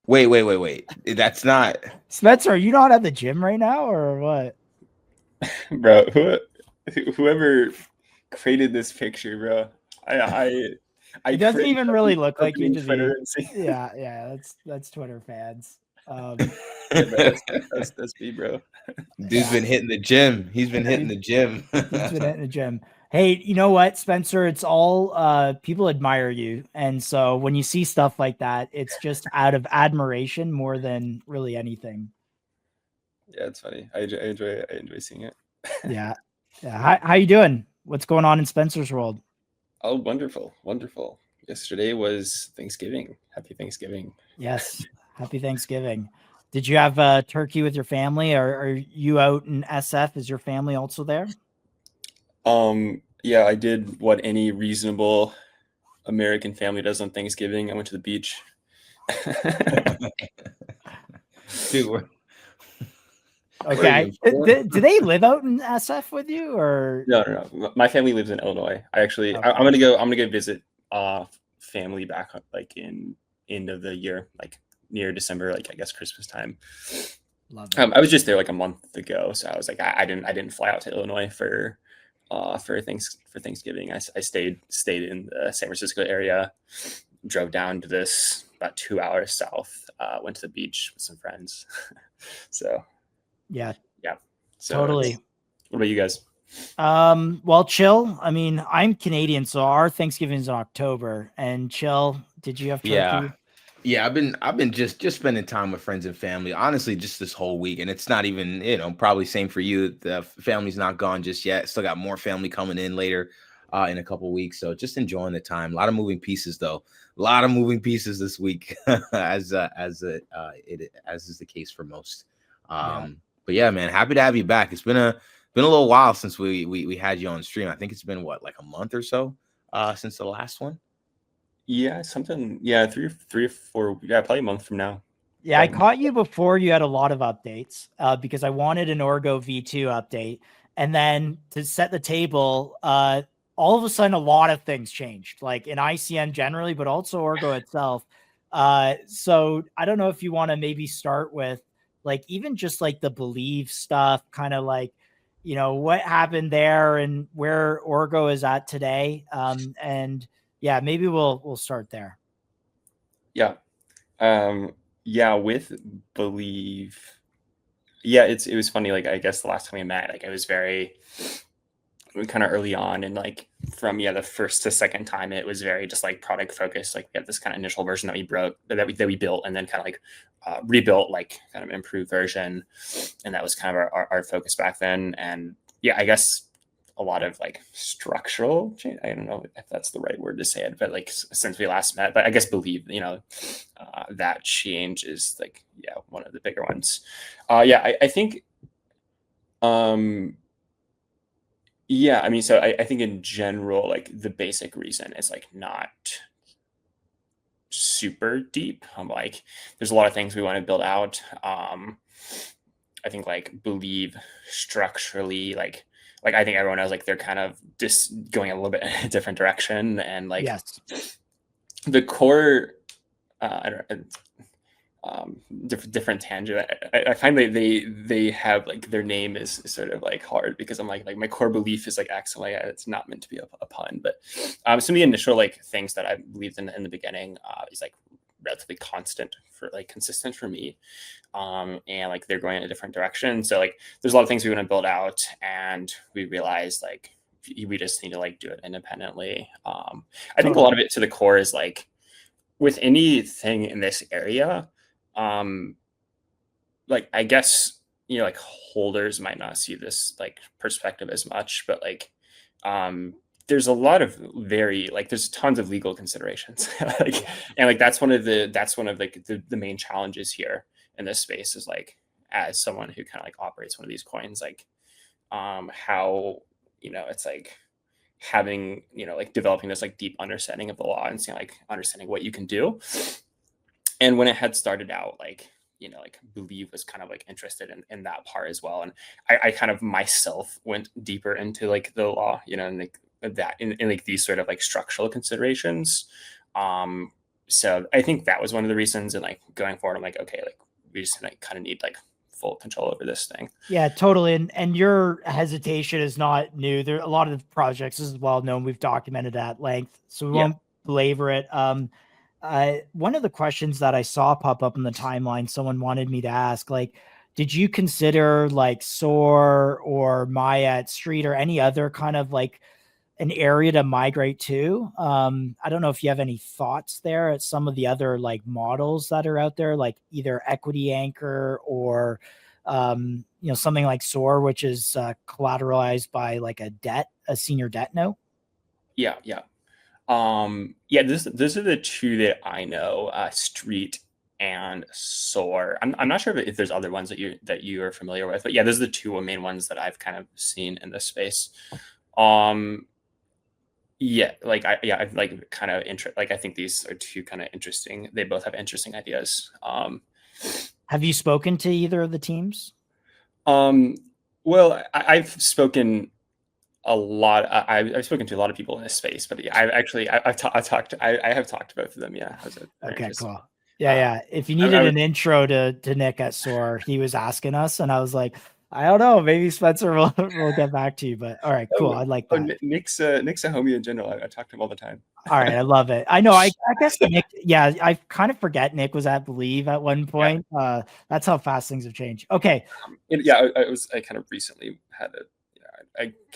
Wait. That's not. Spencer, are you not at the gym right now or what? Bro, whoever created this picture, bro. I It doesn't cringe even really look like you opening to Twitter be. and see. Yeah, that's Twitter fans. Yeah, bro, that's me, bro. Dude's Yeah, been hitting the gym. He's been hitting dude, the gym. dude's been hitting the gym. Hey, you know what, Spencer? It's all people admire you, and so when you see stuff like that, it's just out of admiration more than really anything. Yeah, it's funny. I enjoy seeing it. Yeah, yeah. How you doing? What's going on in Spencer's world? Oh, wonderful, wonderful. Yesterday was Thanksgiving. Happy Thanksgiving. Yes, happy Thanksgiving. Did you have turkey with your family? Or are you out in SF? Is your family also there? Yeah, I did what any reasonable American family does on Thanksgiving. I went to the beach. Dude, Okay. Do they live out in SF with you or? No. My family lives in Illinois. Okay. I'm gonna go visit family back like in end of the year, like near December, like I guess Christmas time. Love it. I was just there like a month ago, so I was like, I didn't fly out to Illinois for Thanksgiving. I stayed in the San Francisco area, drove down to this about 2 hours south, went to the beach with some friends. So Yeah, yeah. So totally. what about you guys? Well, chill. I mean, I'm Canadian, so our Thanksgiving is in October. And chill, did you have turkey? yeah. I've been just spending time with friends and family. Honestly, just this whole week, and it's not even probably same for you. The family's not gone just yet. Still got more family coming in later in a couple weeks. So just enjoying the time. A lot of moving pieces though. A lot of moving pieces this week, as is the case for most. Yeah. But yeah, man, happy to have you back. It's been a little while since we had you on stream. I think it's been what, like a month or so since the last one. Yeah, something. Yeah, three or four. Yeah, probably a month from now. Yeah, I caught you before you had a lot of updates because I wanted an Orgo V2 update. And then to set the table, all of a sudden, a lot of things changed, like in ICN generally, but also Orgo itself. So I don't know if you want to maybe start with like even just like the believe stuff, kind of like, what happened there and where Orgo is at today. And yeah, maybe we'll start there. Yeah. Yeah, with believe. Yeah, it was funny. Like I guess the last time we met, like I was very kind of early on, and like from the first to second time, it was very just like product focused. Like we had this kind of initial version that we built, and then kind of like rebuilt, like kind of improved version, and that was kind of our focus back then. And yeah, I guess a lot of like structural change. I don't know if that's the right word to say it, but like since we last met, but I guess believe, that change is like, one of the bigger ones. I think, I mean, so I think in general, like the basic reason is like not super deep. I'm like, there's a lot of things we want to build out. I think like believe structurally, like I think everyone knows like they're kind of just going a little bit in a different direction, and like Yes. the core, I don't different tangent. I find that they have like their name is sort of like hard because I'm like my core belief is like X, and like it's not meant to be a pun, but some of the initial like things that I believed in the beginning is like relatively consistent for me, and like they're going in a different direction. So like there's a lot of things we want to build out, and we realized like we just need to like do it independently. I think a lot of it to the core is like with anything in this area, like I guess like holders might not see this like perspective as much, but like there's a lot of there's tons of legal considerations, like, and like that's one of like the main challenges here in this space is like as someone who kind of like operates one of these coins, like how it's like having like developing this like deep understanding of the law and seeing like understanding what you can do. And when it had started out, like like believe was kind of like interested in that part as well, and I kind of myself went deeper into like the law, and like that in like these sort of like structural considerations, so I think that was one of the reasons. And like going forward, I'm like, okay, like we just like kind of need like full control over this thing. Yeah, totally. And your hesitation is not new. There a lot of the projects this is well known. We've documented at length, so we won't belabor it. One of the questions that I saw pop up in the timeline, someone wanted me to ask, like, did you consider like SOAR or Maya at Street or any other kind of like an area to migrate to? I don't know if you have any thoughts there at some of the other like models that are out there, like either Equity Anchor or something like SOAR, which is collateralized by like a senior debt note. Yeah. Those are the two that I know, Street and SOAR. I'm not sure if there's other ones that you are familiar with, but yeah, those are the two main ones that I've kind of seen in this space. I've like kind of like I think these are two kind of interesting. They both have interesting ideas. Have you spoken to either of the teams? Well, I've spoken a lot. I've spoken to a lot of people in this space, but yeah, I have talked to both of them. Yeah. Okay, cool. Yeah. If you needed an intro to Nick at SOAR, he was asking us, and I was like, I don't know, maybe Spencer will get back to you, but all right, cool. I like that. Nick's a homie in general. I talk to him all the time. All right, I love it. I know. I guess Nick. Yeah, I kind of forget Nick was at Believe at one point. Yeah. That's how fast things have changed. Okay. I kind of recently had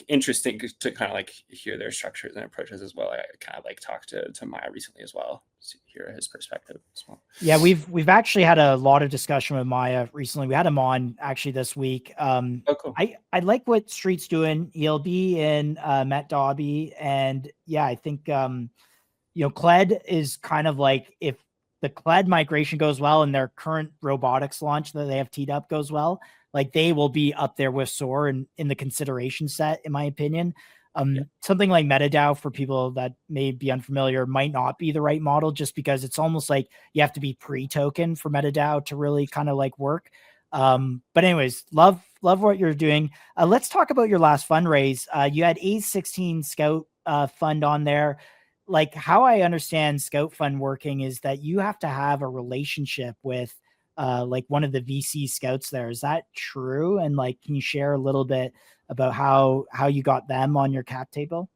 interesting to kind of like hear their structures and approaches as well. I kind of like talked to Maya recently as well to hear his perspective as well. Yeah, we've actually had a lot of discussion with Maya recently. We had him on actually this week. Cool. I like what Street's doing. He'll be in Met Dobby, and yeah, I think Cled is kind of like, if the Cled migration goes well and their current robotics launch that they have teed up goes well, like they will be up there with SOAR in the consideration set, in my opinion. Something like MetaDAO, for people that may be unfamiliar, might not be the right model, just because it's almost like you have to be pre-token for MetaDAO to really kind of like work. But anyways, love what you're doing. Let's talk about your last fundraise. You had A16 Scout fund on there. Like, how I understand Scout Fund working is that you have to have a relationship with like one of the VC scouts there. Is that true? And like, can you share a little bit about how you got them on your cap table?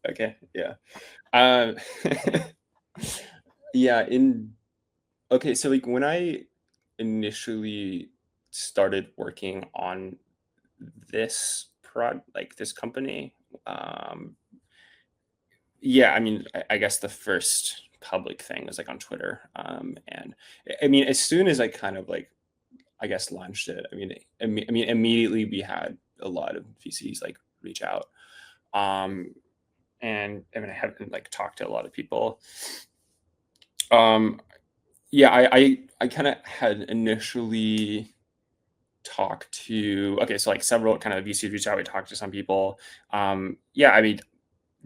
Okay. Yeah. So like when I initially started working on this this company, I mean, I guess the first public thing was like on Twitter. And I mean, as soon as I kind of like, I guess, launched it, I mean, immediately we had a lot of VCs like reach out. And I mean, I haven't like talked to a lot of people. I kind of had initially talked to, so like several kind of VCs reached out. We talked to some people. I mean,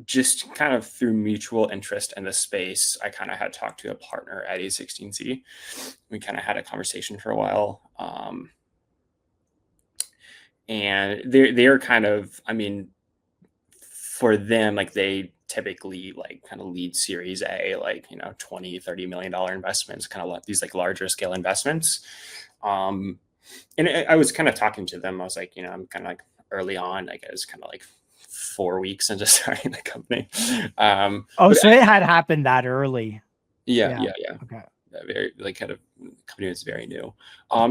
just kind of through mutual interest in the space, I kind of had talked to a partner at A16Z. We kind of had a conversation for a while. And they're kind of, I mean, for them, like they typically like kind of lead Series A, like, $20-30 million investments, kind of these like larger scale investments. And I was kind of talking to them. I was like, I'm kind of like early on, like I was kind of like 4 weeks into starting the company. So it had happened that early. Yeah. Okay. Very like kind of company was very new.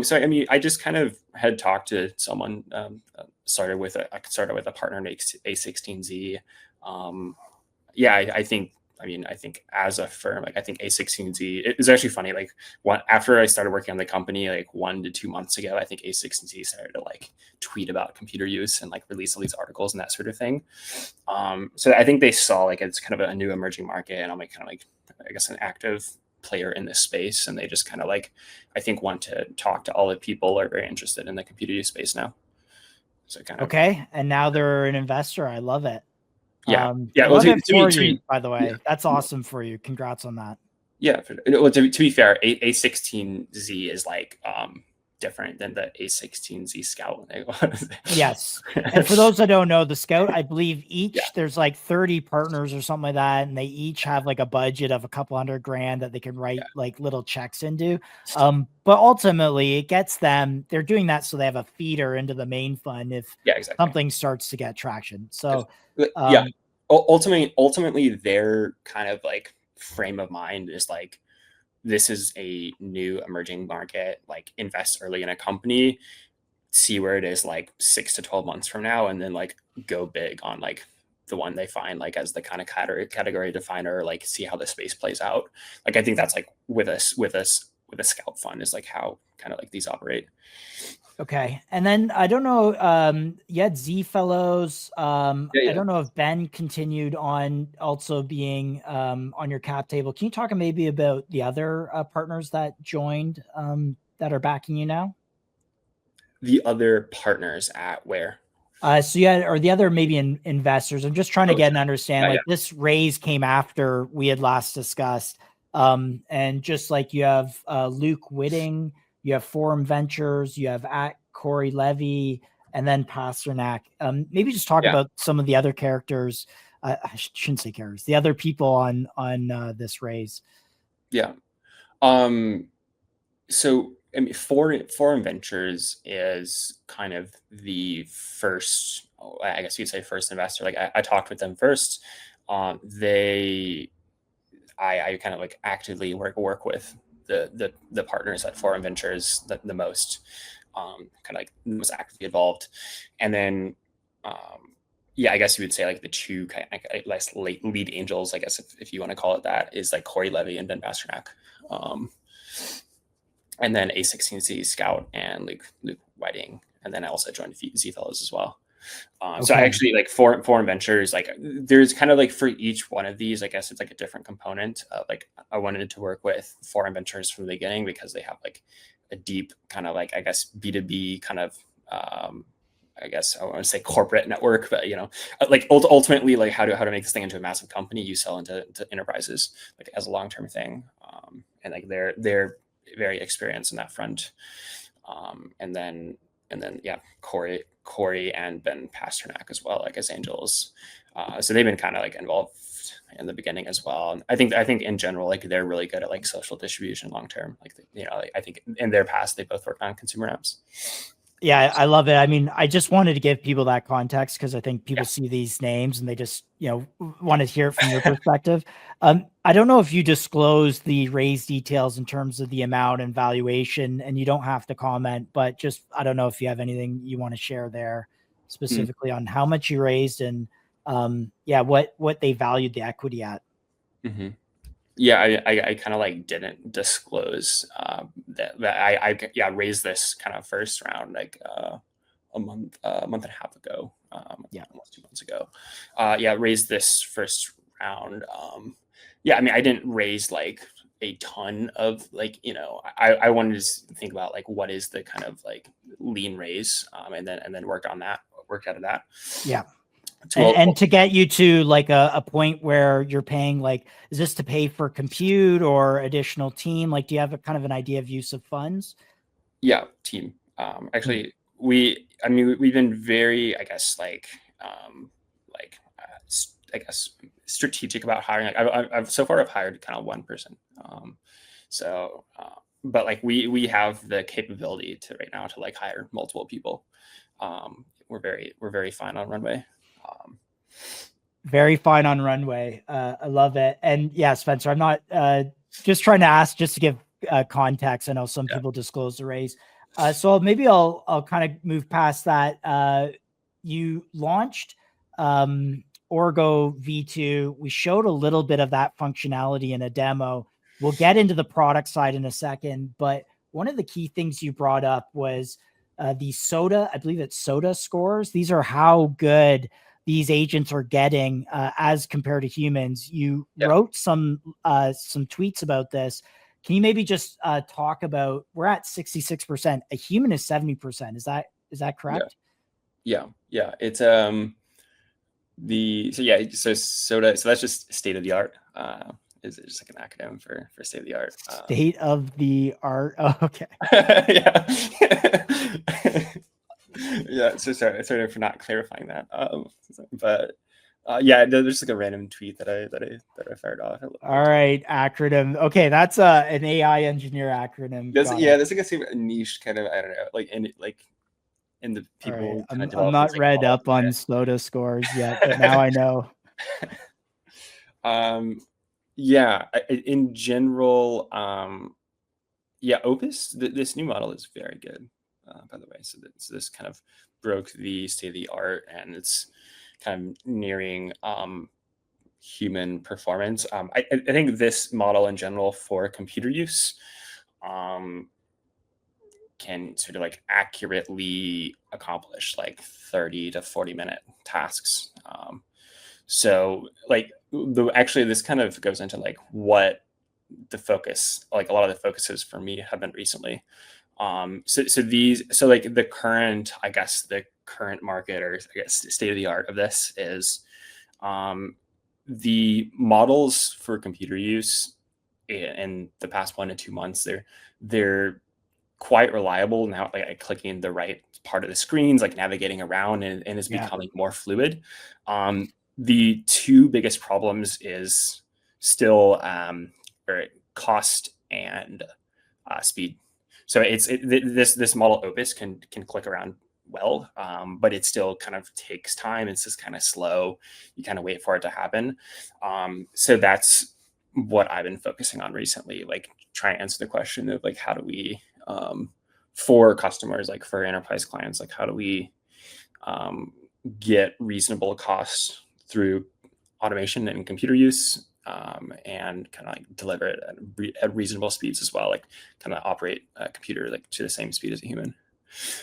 So I mean, I just kind of had talked to someone. Started with a partner in A16Z. I think as a firm, like I think A16Z, it was actually funny. Like after I started working on the company, like 1 to 2 months ago, I think A16Z started to like tweet about computer use and like release all these articles and that sort of thing. So I think they saw like it's kind of a new emerging market, and I'm like kind of like, I guess, an active player in this space, and they just kind of like, I think, want to talk to all the people who are very interested in the computer use space now. So kind of okay, and now they're an investor. I love it. Well, by the way, that's awesome for you. Congrats on that. Yeah. Well, to be fair, A16Z is like different than the A16Z Scout. Yes. And for those that don't know, the Scout, I believe Yeah. there's like 30 partners or something like that, and they each have like a budget of a couple $100,000 that they can write like little checks into. But ultimately it gets them, they're doing that so they have a feeder into the main fund if something starts to get traction. So ultimately their kind of like frame of mind is like, this is a new emerging market, like invest early in a company, see where it is like 6 to 12 months from now, and then like go big on like the one they find like as the kind of category definer, like see how the space plays out. Like I think that's like with a Scout fund is like how kind of like these operate. Okay. And then I don't know, you had Z Fellows. I don't know if Ben continued on also being on your cap table. Can you talk maybe about the other partners that joined that are backing you now? The other partners at where? So yeah, or the other maybe investors. I'm just trying to get an understand. This raise came after we had last discussed. And just like you have Luke Whitting, you have Forum Ventures, you have at Corey Levy, and then Pasternak. Maybe just talk about some of the other characters. I shouldn't say characters. The other people on this raise. Yeah. So I mean, Forum Ventures is kind of the first, I guess you'd say first investor. Like I talked with them first. I kind of like actively work with the partners at Forum Ventures the most, kind of like most actively involved. And then, I guess you would say like the two kind of like lead angels, I guess if you want to call it that, is like Corey Levy and Ben Pasternak. And then A16Z Scout and Luke Whiting. And then I also joined Z Fellows as well. So I actually like Forum Ventures, like there's kind of like for each one of these, I guess it's like a different component. Like I wanted to work with Forum Ventures from the beginning because they have like a deep kind of like, I guess, B2B kind of, I guess I want to say corporate network, but like ultimately like how to make this thing into a massive company. You sell into enterprises like as a long-term thing. And like they're very experienced in that front. And then Corey and Ben Pasternak as well, like as angels. So they've been kind of like involved in the beginning as well. And I think in general, like they're really good at like social distribution long term. Like like, I think in their past they both worked on consumer apps. Yeah, I love it. I mean, I just wanted to give people that context because I think people see these names and they just, want to hear it from your perspective. I don't know if you disclose the raise details in terms of the amount and valuation, and you don't have to comment, but just, I don't know if you have anything you want to share there specifically on how much you raised and what they valued the equity at. Mm-hmm. Yeah, I kind of like didn't disclose that I raised this kind of first round like a month and a half ago. Almost 2 months ago. Raised this first round. I mean, I didn't raise like a ton of like, I wanted to think about like what is the kind of like lean raise, and then work out of that. Yeah. And to get you to like a point where you're paying, like, is this to pay for compute or additional team? Like, do you have a kind of an idea of use of funds? Yeah, team. Actually, we've been very, I guess, I guess strategic about hiring. Like I've so far I've hired kind of one person. But like we have the capability to right now to like hire multiple people. We're very fine on runway. Very fine on runway. I love it. And yeah, Spencer, I'm not just trying to ask just to give context. I know some people disclose the raise. So maybe I'll kind of move past that. You launched Orgo V2. We showed a little bit of that functionality in a demo. We'll get into the product side in a second, but one of the key things you brought up was the SOTA, I believe it's SOTA scores. These are how good these agents are getting as compared to humans. You wrote some tweets about this. Can you maybe just talk about, we're at 66%, a human is 70%. Is that correct? Yeah. It's so SOTA, so that's just state of the art. is just like an acronym for state of the art. State of the art. Oh, okay. Yeah. Yeah. So sorry for not clarifying that. But yeah, there's like a random tweet that I fired off. All right, acronym. Okay, that's an AI engineer acronym. There's Got it. there's like a niche kind of, I don't know, like in the All right. people kind of I'm develop not these, like, read models. up on SLOTA scores yet, but now I know. Yeah, in general, yeah, Opus, this new model is very good, by the way. So this kind of broke the state of the art, and it's kind of nearing human performance. I think this model in general for computer use can sort of like accurately accomplish like 30 to 40-minute tasks. So like actually this kind of goes into like what the focus, like a lot of the focuses for me have been recently. So like the current, I guess the current market, or I guess state of the art of this is the models for computer use in the past 1 to 2 months, they're quite reliable now, like clicking the right part of the screens, like navigating around, and is becoming more fluid. The two biggest problems is still cost and speed. So this model Opus can click around well, but it still kind of takes time. It's just kind of slow. You kind of wait for it to happen. So that's what I've been focusing on recently, like trying to answer the question of like, how do we, for customers, like for enterprise clients, like how do we get reasonable costs through automation and computer use, and kind of like deliver it at reasonable speeds as well, like kind of operate a computer like to the same speed as a human.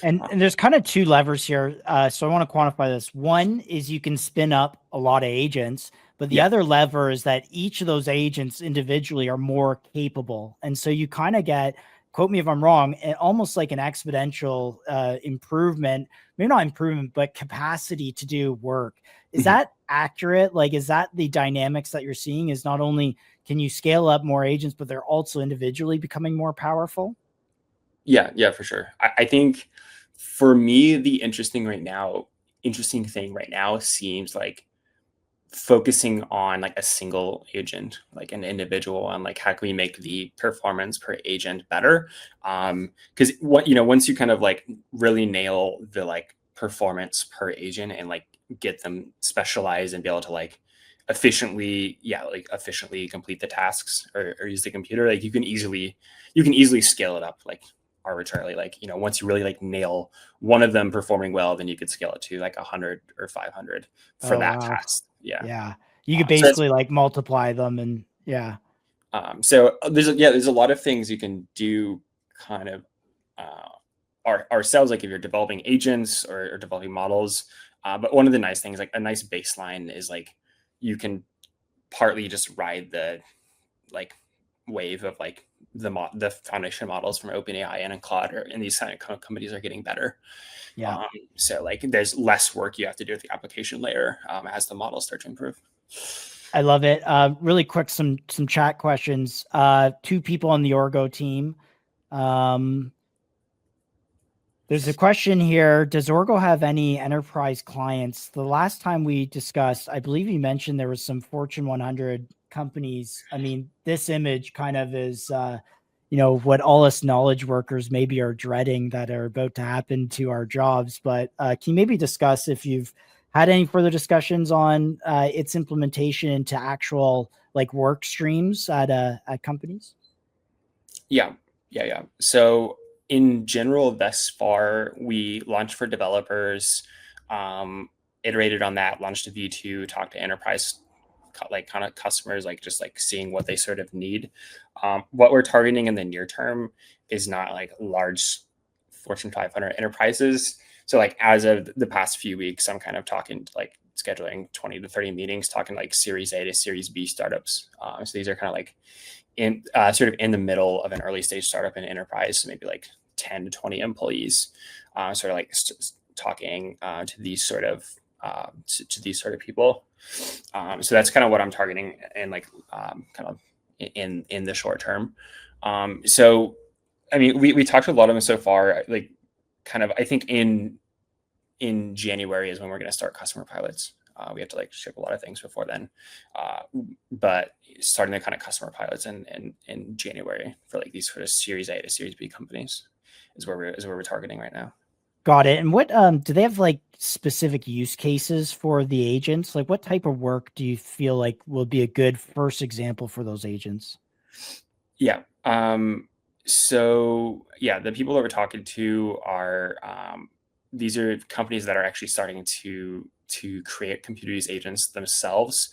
And there's kind of two levers here. So I want to quantify this. One is you can spin up a lot of agents, but the other lever is that each of those agents individually are more capable. And so you kind of get, quote me if I'm wrong, almost like an exponential improvement, maybe not improvement, but capacity to do work. Is that accurate? Like, is that the dynamics that you're seeing? Is not only can you scale up more agents, but they're also individually becoming more powerful? Yeah, for sure. I think for me, the interesting thing right now seems like focusing on like a single agent, like an individual, and like how can we make the performance per agent better? Because once you kind of like really nail the like performance per agent and like get them specialized and be able to like efficiently complete the tasks or use the computer, like you can easily scale it up like arbitrarily. Like, once you really like nail one of them performing well, then you could scale it to like 100 or 500 for that task. Yeah. You could basically like multiply them, and so there's a lot of things you can do kind of ourselves, like if you're developing agents or developing models. But one of the nice things, like a nice baseline, is like you can partly just ride the like wave of like the foundation models from OpenAI and Claude, and these kind of companies are getting better. So like there's less work you have to do with the application layer as the models start to improve. I love it. Really quick, some chat questions. 2 people on the Orgo team. There's a question here. Does Orgo have any enterprise clients? The last time we discussed, I believe you mentioned there was some Fortune 100 companies. I mean, this image kind of is, what all us knowledge workers maybe are dreading that are about to happen to our jobs. But can you maybe discuss if you've had any further discussions on its implementation into actual like work streams at companies? Yeah. So in general, thus far, we launched for developers, iterated on that, launched a V2, talked to enterprise like kind of customers, like just like seeing what they sort of need. What we're targeting in the near term is not like large Fortune 500 enterprises. So like as of the past few weeks, I'm kind of talking to like scheduling 20 to 30 meetings, talking like Series A to Series B startups. So these are kind of like in sort of in the middle of an early stage startup in enterprise, so maybe like 10 to 20 employees. Sort of like talking to these sort of people. So that's kind of what I'm targeting, and like kind of in the short term. So, I mean, we talked to a lot of them so far. Like, kind of, I think in January is when we're going to start customer pilots. We have to like ship a lot of things before then, but starting the kind of customer pilots in January for like these sort of Series A to Series B companies is where we're targeting right now. Got it. And what do they have like specific use cases for the agents? Like what type of work do you feel like will be a good first example for those agents? Yeah. So yeah, the people that we're talking to are these are companies that are actually starting to create computer use agents themselves.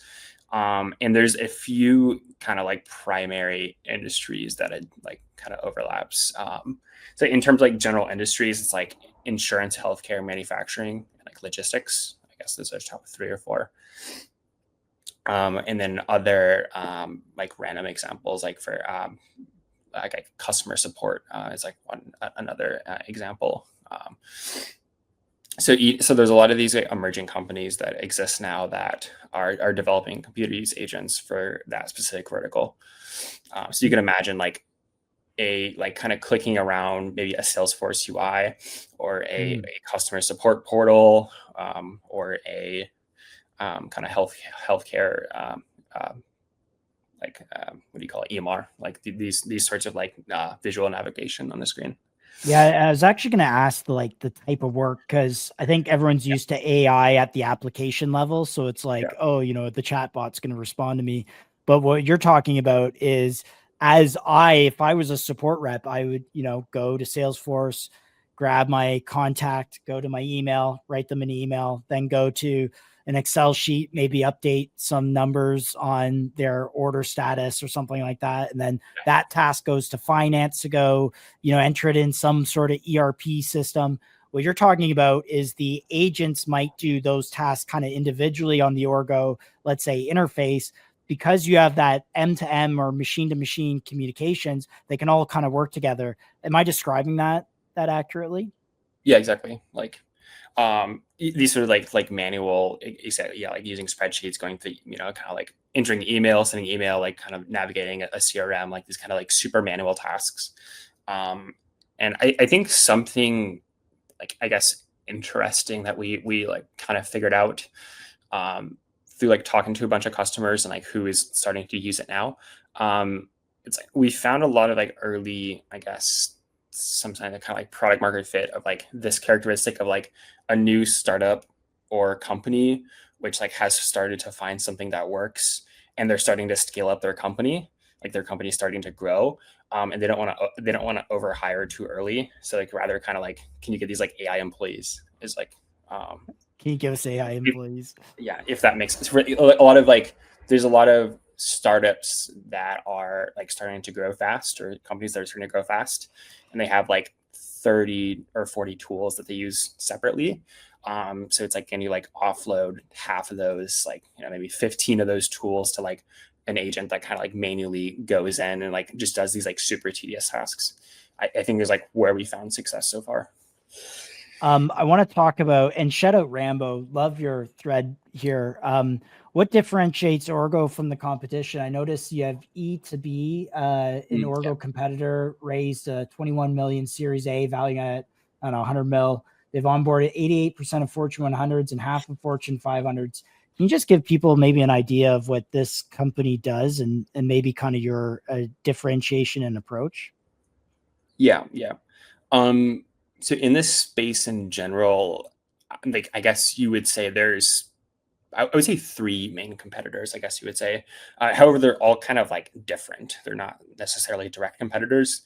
And there's a few kind of like primary industries that it like kind of overlaps. So in terms of like general industries, it's like insurance, healthcare, manufacturing, and like logistics. I guess those are top 3 or 4. And then other like random examples, like for like customer support is like another example. So there's a lot of these like, emerging companies that exist now that are developing computer use agents for that specific vertical. So you can imagine like a like kind of clicking around maybe a Salesforce UI or a customer support portal or a kind of healthcare like what do you call it, EMR, like these sorts of like visual navigation on the screen. Yeah, I was actually going to ask the type of work because I think everyone's used to AI at the application level. So it's like, oh, the chatbot's going to respond to me. But what you're talking about is if I was a support rep, I would, go to Salesforce, grab my contact, go to my email, write them an email, then go to an Excel sheet, maybe update some numbers on their order status or something like that. And then that task goes to finance to go, enter it in some sort of ERP system. What you're talking about is the agents might do those tasks kind of individually on the Orgo, let's say interface, because you have that M2M or machine to machine communications, they can all kind of work together. Am I describing that accurately? Yeah, exactly. Like, these sort of like manual, exactly. Yeah. Like using spreadsheets, going through, kind of like entering email, sending email, like kind of navigating a CRM, like these kind of like super manual tasks. And I think something like, I guess, interesting that we like kind of figured out, through like talking to a bunch of customers and like who is starting to use it now. It's like, we found a lot of like early, I guess, sometimes kind of like product market fit of like this characteristic of like a new startup or company which like has started to find something that works and they're starting to scale up their company, like their company is starting to grow, and they don't want to overhire too early, so like rather kind of like, can you get these like AI employees is like, can you give us AI employees? If that makes sense. A lot of like, there's a lot of startups that are like starting to grow fast, or companies that are starting to grow fast, and they have like 30 or 40 tools that they use separately. So it's like, can you like offload half of those, like, maybe 15 of those tools to like an agent that kind of like manually goes in and like just does these like super tedious tasks. I think is like where we found success so far. I want to talk about, and shout out Rambo, love your thread here. What differentiates Orgo from the competition? I noticed you have E2B, an Orgo competitor, raised a 21 million Series A, valuing at, I don't know, 100 mil. They've onboarded 88% of Fortune 100s and half of Fortune 500s. Can you just give people maybe an idea of what this company does and maybe kind of your differentiation and approach? Yeah. So in this space in general, like, I guess you would say I would say 3 main competitors, I guess you would say. However, they're all kind of like different. They're not necessarily direct competitors.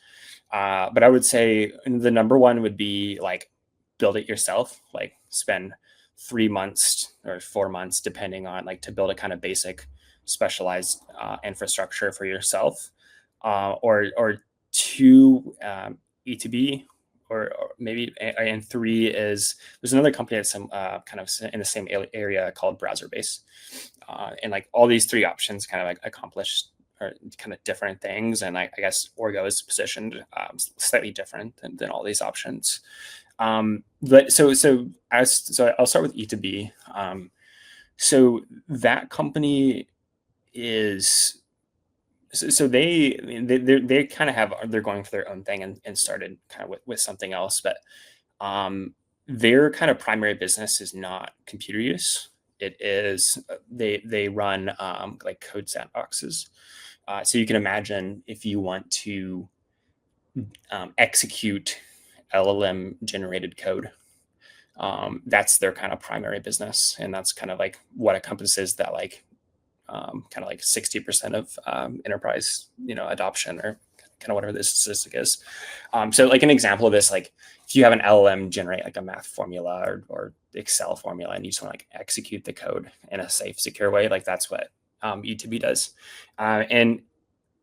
But I would say the number one would be like, build it yourself, like spend 3 months or 4 months, depending on like, to build a kind of basic specialized infrastructure for yourself. Or 2, E2B, or maybe, and 3 is, there's another company that's some kind of in the same area called Browserbase, and like all these 3 options kind of like accomplish or kind of different things, and I guess Orgo is positioned slightly different than all these options. But so I'll start with E2B. So that company is So they kind of they're going for their own thing and started kind of with something else, but their kind of primary business is not computer use. It is they run like code sandboxes. So you can imagine if you want to execute LLM generated code, that's their kind of primary business, and that's kind of like what encompasses that like kind of like 60% of enterprise adoption, or kind of whatever this statistic is. So like an example of this, like if you have an LLM generate like a math formula or Excel formula, and you just want to like execute the code in a safe, secure way, like that's what E2B does. And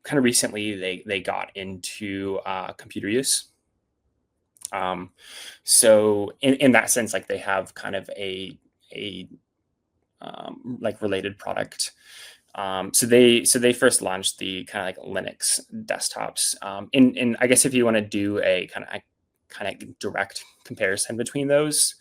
kind of recently they got into computer use. So in that sense, like they have kind of a like related product. So they first launched the kind of like Linux desktops. And I guess if you want to do a kind of direct comparison between those,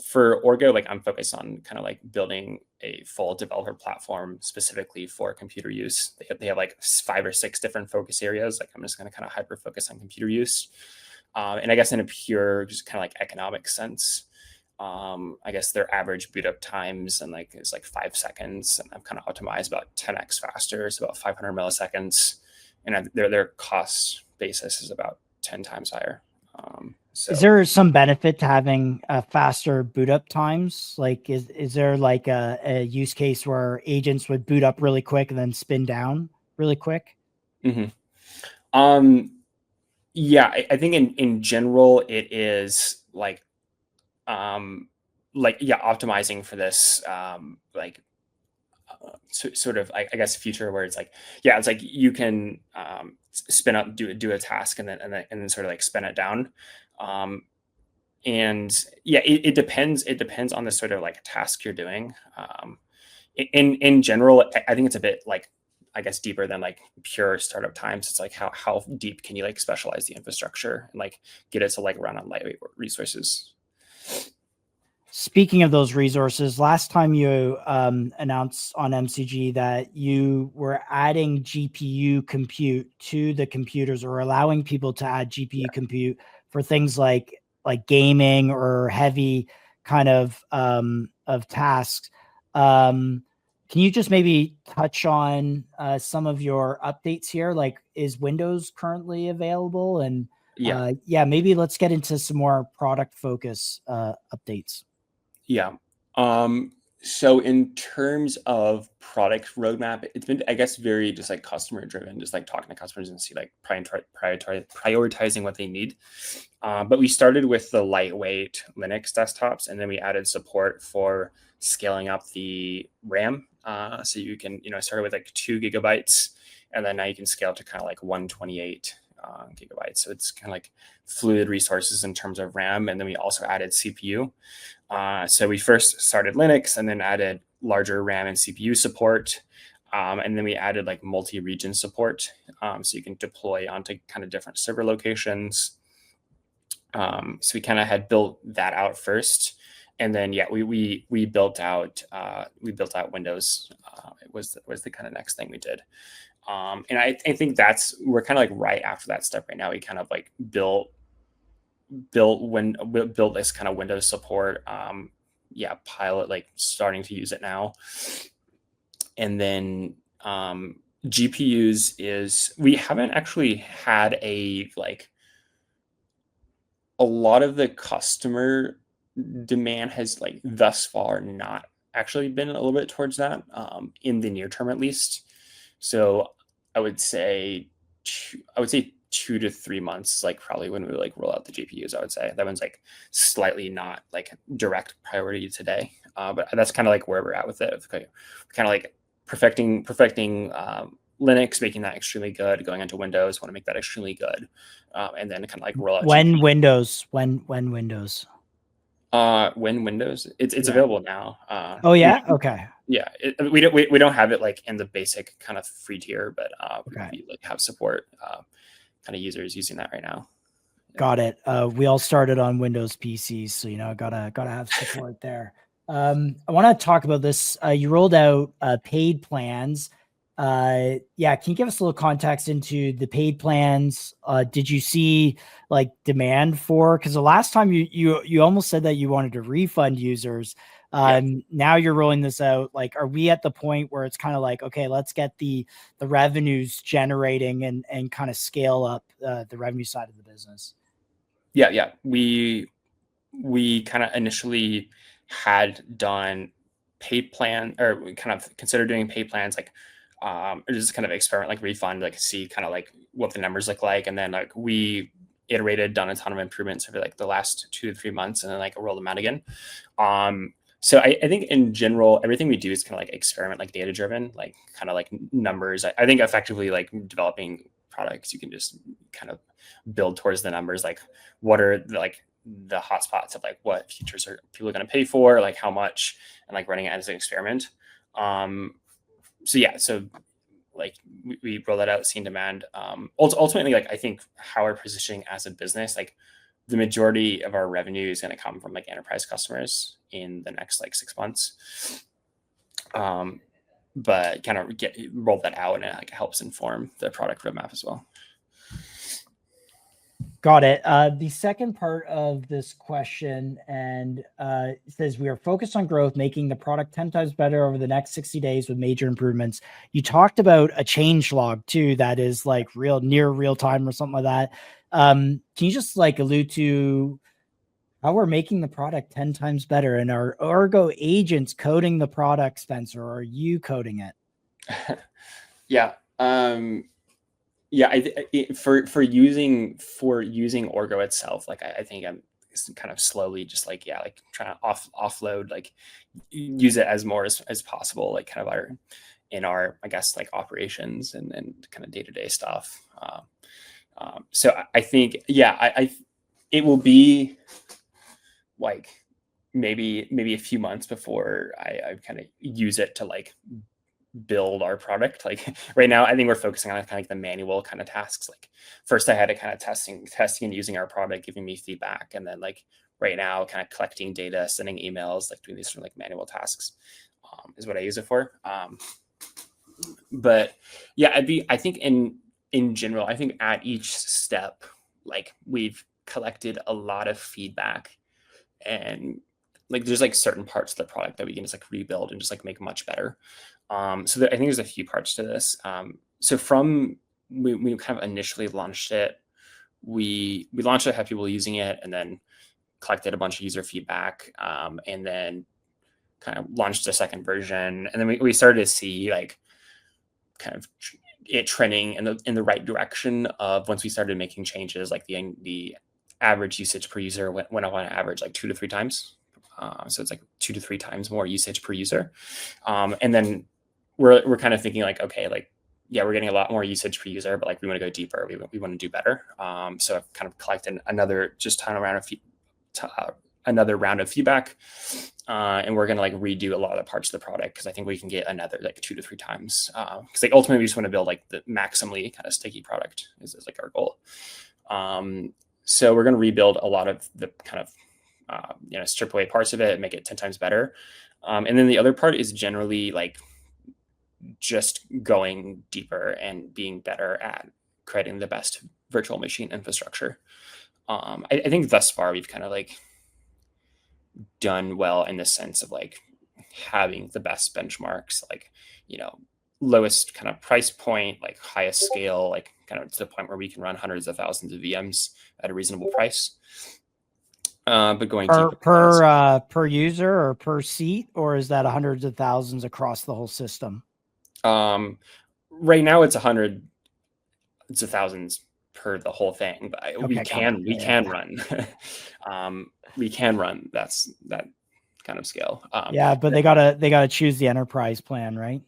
for Orgo, like I'm focused on kind of like building a full developer platform specifically for computer use. They have like 5 or 6 different focus areas. Like I'm just going to kind of hyper focus on computer use. And I guess in a pure, just kind of like economic sense, I guess their average boot up times and like is like 5 seconds, and I've kind of optimized about 10x faster, so about 500 milliseconds, and their cost basis is about 10 times higher. So is there some benefit to having faster boot up times? Like, is there like a use case where agents would boot up really quick and then spin down really quick? Mm-hmm. Yeah, I think in general it is like optimizing for this sort of I guess future where it's like, yeah, it's like you can spin up, do a task, and then sort of like spin it down. And yeah, it depends on the sort of like task you're doing. In general, I think it's a bit like, I guess, deeper than like pure startup times. It's like how deep can you like specialize the infrastructure and like get it to like run on lightweight resources. Speaking of those resources, last time you announced on MCG that you were adding GPU compute to the computers, or allowing people to add GPU compute for things like gaming or heavy kind of tasks. Can you just maybe touch on some of your updates here? Like, is Windows currently available? And maybe let's get into some more product focus updates. Yeah. So in terms of product roadmap, it's been, I guess, very just like customer driven, just like talking to customers and see like prioritizing what they need. But we started with the lightweight Linux desktops, and then we added support for scaling up the RAM. So you can, start with like 2 gigabytes, and then now you can scale to kind of like 128 gigabytes. So it's kind of like fluid resources in terms of RAM. And then we also added CPU. So we first started Linux, and then added larger RAM and CPU support. And then we added like multi-region support. So you can deploy onto kind of different server locations. So we kind of had built that out first. And then, we built out Windows. It was the kind of next thing we did. And I think we're kind of like right after that step right now. We kind of like built this kind of Windows support, pilot, like starting to use it now. And then GPUs we haven't actually had a lot of the customer demand has like thus far not actually been a little bit towards that in the near term, at least. So I would say 2 to 3 months, like probably when we like roll out the GPUs. I would say that one's like slightly not like direct priority today, but that's kind of like where we're at with it. Kind of like perfecting Linux, making that extremely good, going into Windows, want to make that extremely good, and then kind of like roll out when GPUs. Windows. When Windows, it's available now. Okay. Yeah, we don't have it like in the basic kind of free tier, but we like have support kind of users using that right now. Got it. We all started on Windows PCs, so gotta have support there. I want to talk about this. You rolled out paid plans. Yeah, can you give us a little context into the paid plans? Did you see like demand for, because the last time you almost said that you wanted to refund users. Now you're rolling this out. Like, are we at the point where it's kind of like, okay, let's get the revenues generating and kind of scale up the revenue side of the business? Yeah. We kind of initially had done paid plan, or we kind of considered doing paid plans, like just kind of experiment, like refund, like see kind of like what the numbers look like. And then like we iterated, done a ton of improvements over like the last 2 to 3 months, and then like roll them out again. So I think in general, everything we do is kind of like experiment, like data driven, like kind of like numbers. I think effectively like developing products, you can just kind of build towards the numbers, like what are the hotspots of like what features are people going to pay for, like how much, and like running it as an experiment. So like we roll that out, seeing demand. Ultimately, like I think how we're positioning as a business, like the majority of our revenue is going to come from like enterprise customers in the next like 6 months. But kind of roll that out, and it like helps inform the product roadmap as well. Got it. The second part of this question, and it says, we are focused on growth, making the product 10 times better over the next 60 days with major improvements. You talked about a change log too, that is like near real time or something like that. Can you just like allude to how we're making the product 10 times better, and are Orgo agents coding the product, Spencer, or are you coding it? Yeah. For using Orgo itself, like I think I'm kind of slowly just like trying to offload, like use it as more as possible, like kind of in our I guess like operations and kind of day-to-day stuff. So I think it will be like maybe a few months before I kind of use it to like build our product. Like right now, I think we're focusing on kind of like the manual kind of tasks. Like first I had it kind of testing and using our product, giving me feedback. And then like right now, kind of collecting data, sending emails, like doing these sort of like manual tasks is what I use it for. But yeah, I think in general, I think at each step, like we've collected a lot of feedback, and like there's like certain parts of the product that we can just like rebuild and just like make much better. I think there's a few parts to this. So from we kind of initially launched it, we launched it, had people using it, and then collected a bunch of user feedback, and then kind of launched a second version, and then we started to see like kind of it trending in the right direction of once we started making changes, like the average usage per user went up on average like 2 to 3 times. So it's like 2 to 3 times more usage per user. And then we're kind of thinking like, okay, like, yeah, we're getting a lot more usage per user, but like we want to go deeper. We want to do better. So I've kind of collected another round of feedback. And we're going to like redo a lot of the parts of the product, because I think we can get another like 2 to 3 times. Because like ultimately we just want to build like the maximally kind of sticky product is like our goal. So we're going to rebuild a lot of the kind of strip away parts of it, make it 10 times better. And then the other part is generally like just going deeper and being better at creating the best virtual machine infrastructure. I think thus far we've kind of like done well in the sense of like having the best benchmarks, like, lowest kind of price point, like highest scale, like kind of to the point where we can run hundreds of thousands of VMs at a reasonable price. But going per user or per seat, or is that hundreds of thousands across the whole system? Right now it's hundreds of thousands per the whole thing, but okay, we can run that kind of scale. But they gotta choose the enterprise plan, right?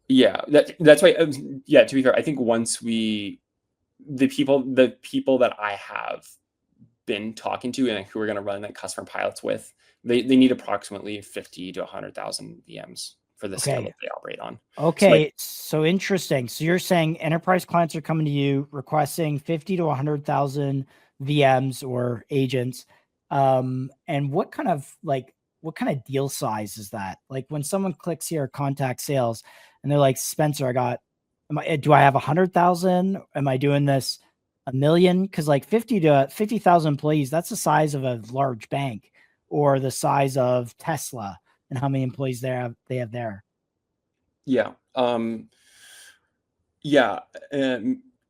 Yeah, that's why. To be fair, I think once the people that I have been talking to and who we're going to run like customer pilots with, they need approximately 50 to 100,000 VMs for the scale that they operate on. Okay, so interesting. So you're saying enterprise clients are coming to you requesting 50 to 100,000 VMs or agents. And what kind of deal size is that? Like when someone clicks here, contact sales, and they're like, Spencer, I got Do I have 100,000? Am I doing this 1,000,000? Because like 50,000 employees, that's the size of a large bank or the size of Tesla and how many employees they have there. Yeah. Yeah.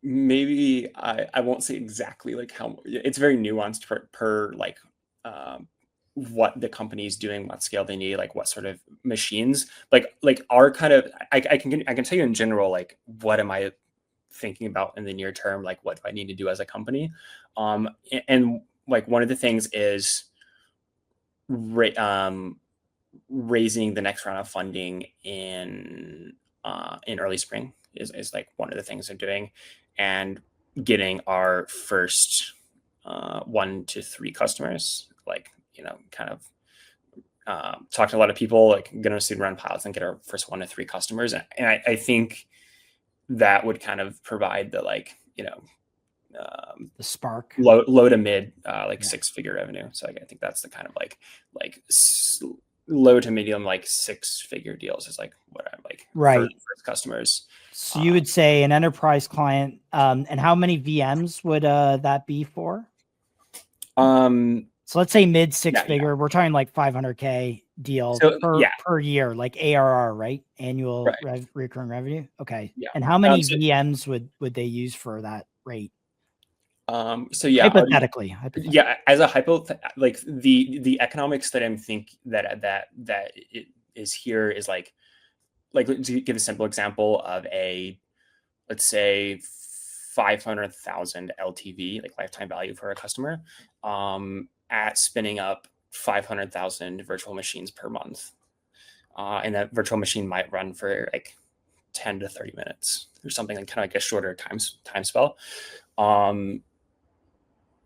Maybe I won't say exactly like how it's very nuanced per like what the company is doing, what scale they need, like what sort of machines. Like our kind of I can tell you in general, like what am I thinking about in the near term, like what do I need to do as a company. And like one of the things is raising the next round of funding in early spring is like one of the things they're doing, and getting our first 1 to 3 customers, like, you know, kind of talk to a lot of people, like gonna see run pilots and get our first 1 to 3 customers. And I think that would kind of provide the, like, you know, The spark. low to mid, like 6-figure revenue. So I think that's the kind of like low to medium, like 6-figure deals is like what I'm like Right. for customers. So you would say an enterprise client, and how many VMs would that be for? So let's say mid 6-figure. We're talking like 500K deal per year, like ARR, right? Annual recurring revenue. Okay. Yeah. And how many VMs would they use for that rate? So yeah, hypothetically. Yeah, as a like the economics that I'm that it is here is like to give a simple example of let's say 500,000 LTV, like lifetime value for a customer, at spinning up 500,000 virtual machines per month, and that virtual machine might run for like 10 to 30 minutes or something, like kind of like a shorter time spell.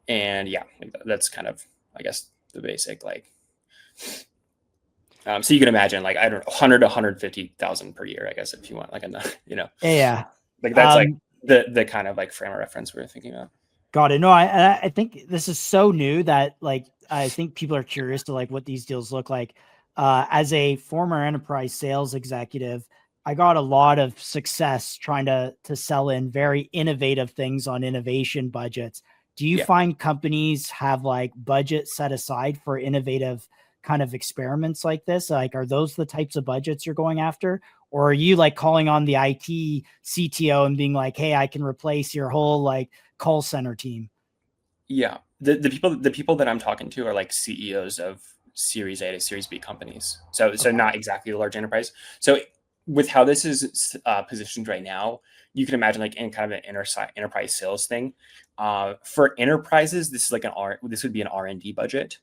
And yeah, that's kind of, I guess, the basic, like, so you can imagine, like, I don't know, 100 to 150,000 per year, I guess, if you want, like, you know, like that's like the kind of like frame of reference we were thinking of. Got it. No, I think this is so new that, like, I think people are curious to like what these deals look like. As a former enterprise sales executive, I got a lot of success trying to sell in very innovative things on innovation budgets. Do you find companies have like budget set aside for innovative kind of experiments like this? Like, are those the types of budgets you're going after? Or are you like calling on the IT CTO and being like, hey, I can replace your whole like call center team? Yeah. The people that I'm talking to are like CEOs of Series A to Series B companies. So not exactly a large enterprise. So with how this is positioned right now, you can imagine like in kind of an enterprise sales thing. For enterprises, this is like this would be an R&D budget.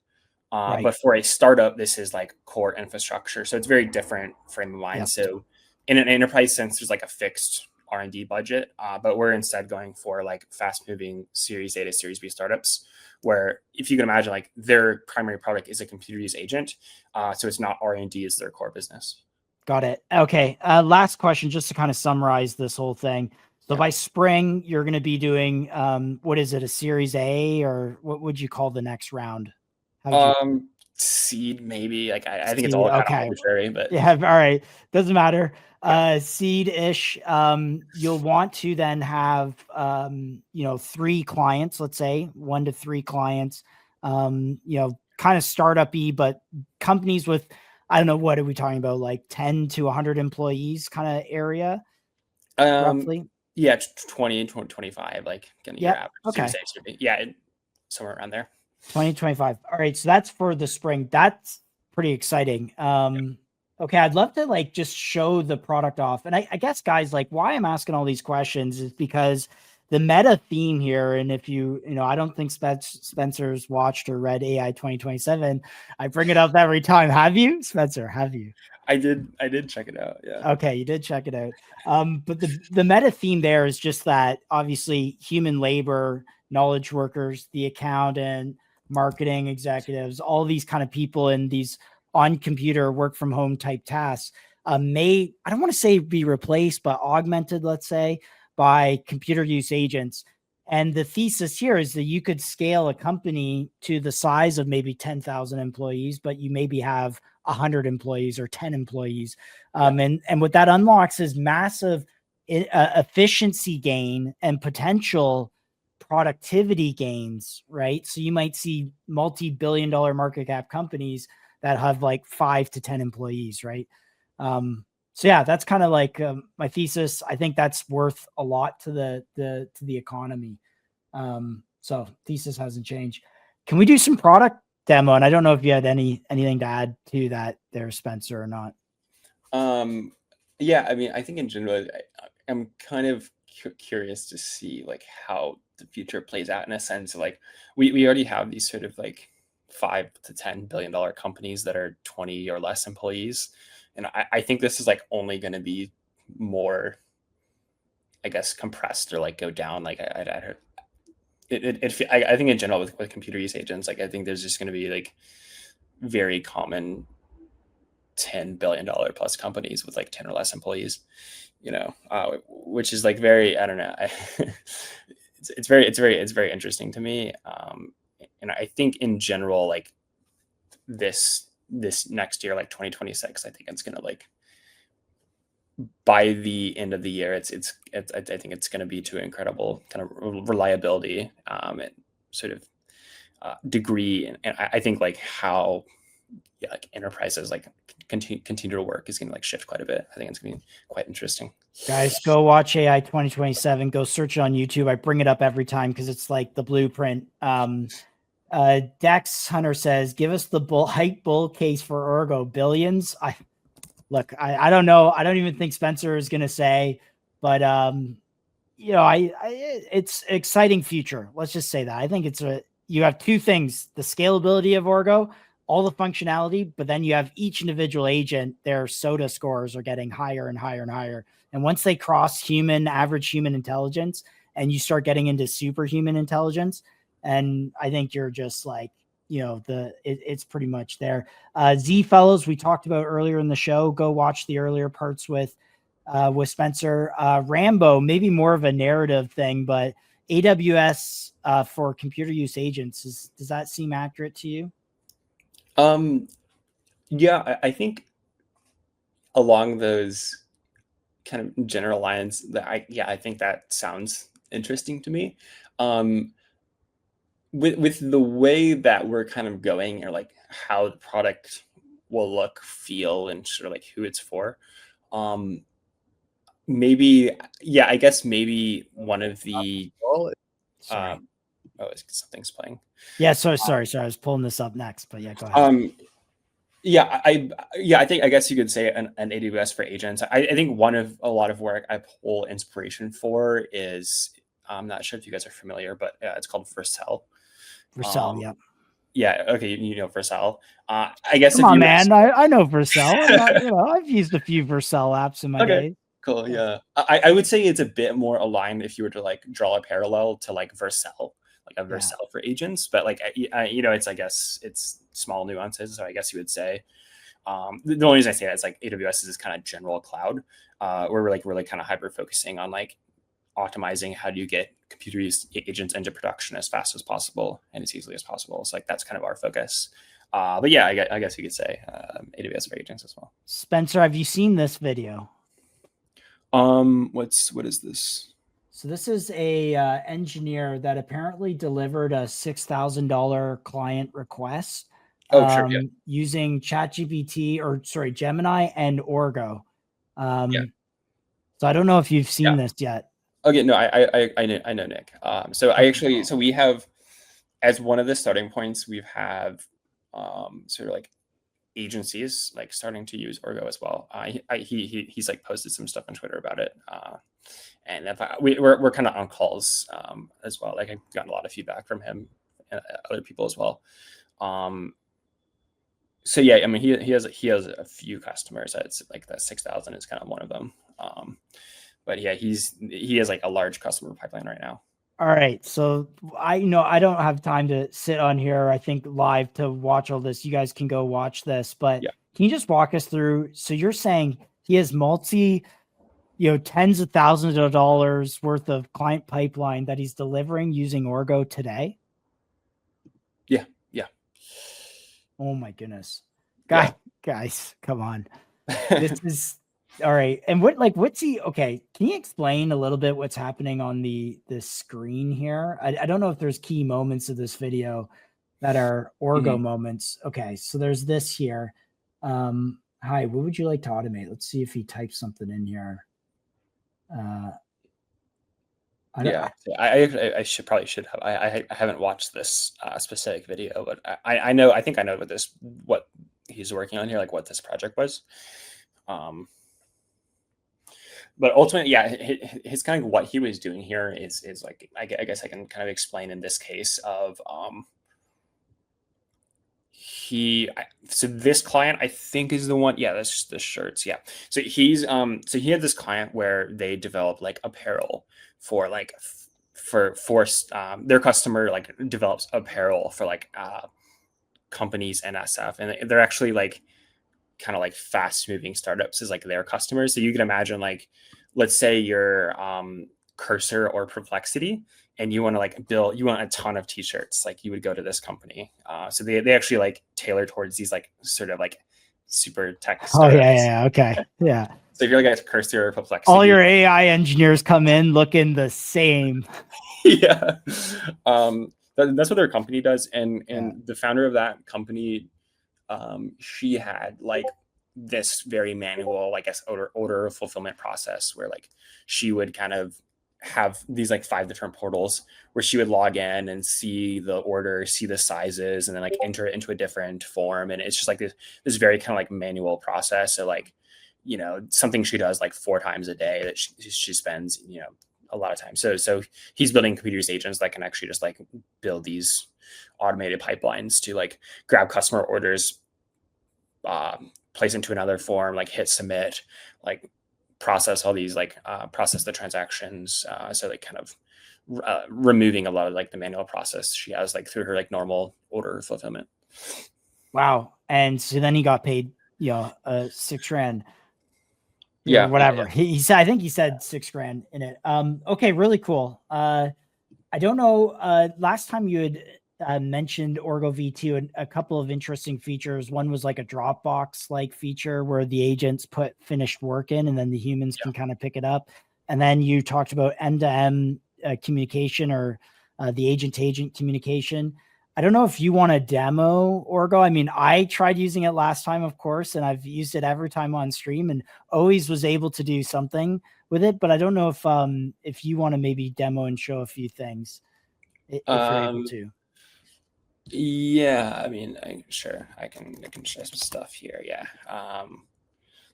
But for a startup, this is like core infrastructure. So it's very different frame of mind. Yep. So in an enterprise sense, there's like a fixed R&D budget, but we're instead going for like fast moving Series A to Series B startups, where if you can imagine, like their primary product is a computer use agent. So it's not R&D is their core business. Got it. Okay. Last question, just to kind of summarize this whole thing. So by spring, you're going to be doing, what is it, a Series A, or what would you call the next round? Seed, maybe. Like I think it's all kind of arbitrary, but yeah, all right. Doesn't matter. Seed-ish. You'll want to then have, 3 clients, let's say 1 to 3 clients, kind of startup-y, but companies with, I don't know, what are we talking about? Like 10 to 100 employees kind of area, roughly? Yeah, 20, 25, like your average. Okay. Yeah, somewhere around there. 2025. All right. So that's for the spring. That's pretty exciting. Okay. I'd love to like just show the product off. And I guess, guys, like why I'm asking all these questions is because the meta theme here, and if I don't think Spencer's watched or read AI 2027. I bring it up every time. Have you, Spencer? Have you? I did check it out. Yeah. Okay, you did check it out. But the meta theme there is just that obviously human labor, knowledge workers, the accountant, marketing executives, all these kind of people in these on computer work from home type tasks I don't want to say be replaced, but augmented, let's say, by computer use agents. And the thesis here is that you could scale a company to the size of maybe 10,000 employees, but you maybe have 100 employees or 10 employees. And what that unlocks is massive efficiency gain and potential productivity gains, right? So you might see multi-billion-dollar market cap companies that have like 5 to 10 employees, right? So yeah, that's kind of like my thesis. I think that's worth a lot to the economy. So thesis hasn't changed. Can we do some product demo? And I don't know if you had anything to add to that there, Spencer, or not. Yeah, I mean, I think in general, I'm kind of curious to see like how the future plays out, in a sense. Like we already have these sort of like $5 to $10 billion companies that are 20 or less employees, and I think this is like only going to be more, I guess, compressed or like go down. Like I think in general with computer use agents, like I think there's just going to be like very common $10 billion plus companies with like 10 or less employees, which is like very, I don't know. It's very interesting to me. And I think in general, like this next year, like 2026, I think it's going to like, by the end of the year, I think it's going to be to incredible kind of reliability, and sort of degree. And I think like how, like enterprises like continue to work is going to like shift quite a bit. I think it's going to be quite interesting. Guys, go watch AI 2027. Go search it on YouTube. I bring it up every time because it's like the blueprint. Dex Hunter says, give us the bull case for Orgo. Billions. I don't know. I don't even think Spencer is going to say, but it's an exciting future. Let's just say that. I think you have two things: the scalability of Orgo, all the functionality, but then you have each individual agent, their SOTA scores are getting higher and higher and higher. And once they cross average human intelligence, and you start getting into superhuman intelligence, and I think you're just like, it's pretty much there. Z Fellows, we talked about earlier in the show. Go watch the earlier parts with Spencer. Rambo, maybe more of a narrative thing, but AWS for computer use agents, does that seem accurate to you? Yeah, I think along those kind of general lines that I think that sounds interesting to me. With the way that we're kind of going, or like how the product will look, feel, and sort of like who it's for, maybe, yeah, I guess maybe one of the something's playing. Yeah, sorry. I was pulling this up next, but yeah, go ahead. I think, I guess you could say an AWS for agents. I think a lot of work I pull inspiration for is, I'm not sure if you guys are familiar, but it's called Vercel. Vercel, yeah. Yeah, okay, you know Vercel. I guess Come on, man. I know Vercel. I'm not, I've used a few Vercel apps in my day. Cool, yeah. I would say it's a bit more aligned if you were to like draw a parallel to like Vercel, like a Vercel for agents, but like it's, I guess it's small nuances. So I guess you would say, the only reason I say that is like AWS is kind of general cloud, where we're like really kind of hyper focusing on like optimizing how do you get computer use agents into production as fast as possible and as easily as possible. So like that's kind of our focus. But yeah, I guess you could say AWS for agents as well. Spencer, have you seen this video? What is this? So this is a engineer that apparently delivered a $6,000 client request. Sure, yeah. Using Gemini and Orgo. So I don't know if you've seen this yet. Okay, no, I know Nick. So we have, as one of the starting points, we have sort of like agencies like starting to use Orgo as well. He's like posted some stuff on Twitter about it, and we're kind of on calls as well. Like I've gotten a lot of feedback from him and other people as well. So yeah, I mean he has a few customers. It's like that 6,000 is kind of one of them. But yeah, he has like a large customer pipeline right now. All right. So I don't have time to sit on here, I think, live to watch all this. You guys can go watch this, but can you just walk us through? So you're saying he has tens of thousands of dollars worth of client pipeline that he's delivering using Orgo today? Yeah. Oh my goodness. Guys, come on. This is All right. And what's he? Okay. Can you explain a little bit what's happening on the screen here? I don't know if there's key moments of this video that are Orgo moments. Okay. So there's this here. Hi, what would you like to automate? Let's see if he types something in here. I should have. I haven't watched this specific video, but I think I know what he's working on here, like what this project was. But ultimately, yeah, his kind of what he was doing here is like, I guess I can kind of explain in this case of so this client, I think, is the one. Yeah, that's just the shirts. Yeah. So he had this client where they develop like apparel for like for their customer like develops apparel for like companies and SF, and they're actually like kind of like fast moving startups is like their customers. So you can imagine, like, let's say you're Cursor or Perplexity, and you want to you want a ton of t-shirts, like you would go to this company. So they actually like tailor towards these like sort of like super tech startups. Oh yeah. Okay. Yeah. So if you're like a Cursor or Perplexity, all your AI engineers come in looking the same. Yeah. That's what their company does. And the founder of that company, she had like this very manual, I guess, order fulfillment process where like she would kind of have these like 5 different portals where she would log in and see the order, see the sizes, and then like enter it into a different form. And it's just like this very kind of like manual process. So like, you know, something she does like 4 times a day that she spends, you know, a lot of time. So he's building computers agents that can actually just like build these automated pipelines to like grab customer orders, place into another form, like hit submit, like process all these, like process the transactions. So like kind of removing a lot of like the manual process she has like through her like normal order fulfillment. Wow. And so then he got paid, you know, $6,000. Yeah, whatever. yeah. He said, I think he said $6,000 in it. Okay, really cool. I don't know. Last time you had mentioned Orgo V2 and a couple of interesting features. One was like a Dropbox like feature where the agents put finished work in and then the humans can kind of pick it up. And then you talked about end-to-end communication, or the agent-to-agent communication. I don't know if you want to demo Orgo. I mean, I tried using it last time, of course, and I've used it every time on stream and always was able to do something with it. But I don't know if you want to maybe demo and show a few things if you're able to. Yeah, I mean, sure, I can show some stuff here. Yeah.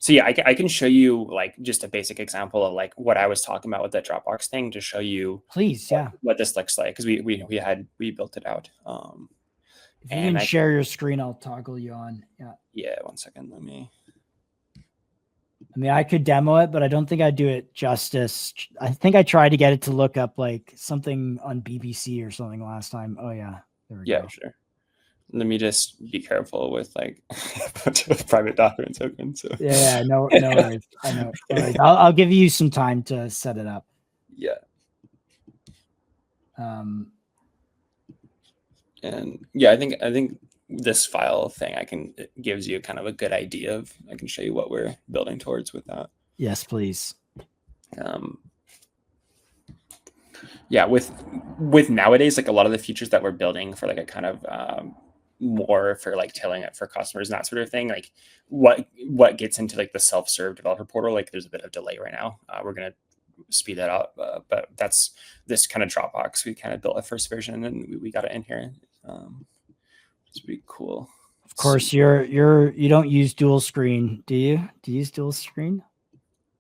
So yeah, I can show you like just a basic example of like what I was talking about with that Dropbox thing to show you, please, what this looks like, because we built it out. If you can share your screen, I'll toggle you on. Yeah, 1 second. Let me. I mean, I could demo it, but I don't think I'd do it justice. I think I tried to get it to look up like something on BBC or something last time. Oh yeah, there we go. Sure. Let me just be careful with like a bunch of private documents open. So yeah, no worries. I know. No worries. I'll give you some time to set it up. Yeah. And yeah, I think this file thing it gives you kind of a good idea of. I can show you what we're building towards with that. Yes, please. Yeah, with nowadays, like a lot of the features that we're building for like a kind of more for like tailoring it for customers and that sort of thing, like what gets into like the self-serve developer portal, like there's a bit of delay right now. We're gonna speed that up, but that's this kind of Dropbox. We kind of built a first version and we got it in here. It's pretty cool. Of course, you don't use dual screen, do you? Do you use dual screen?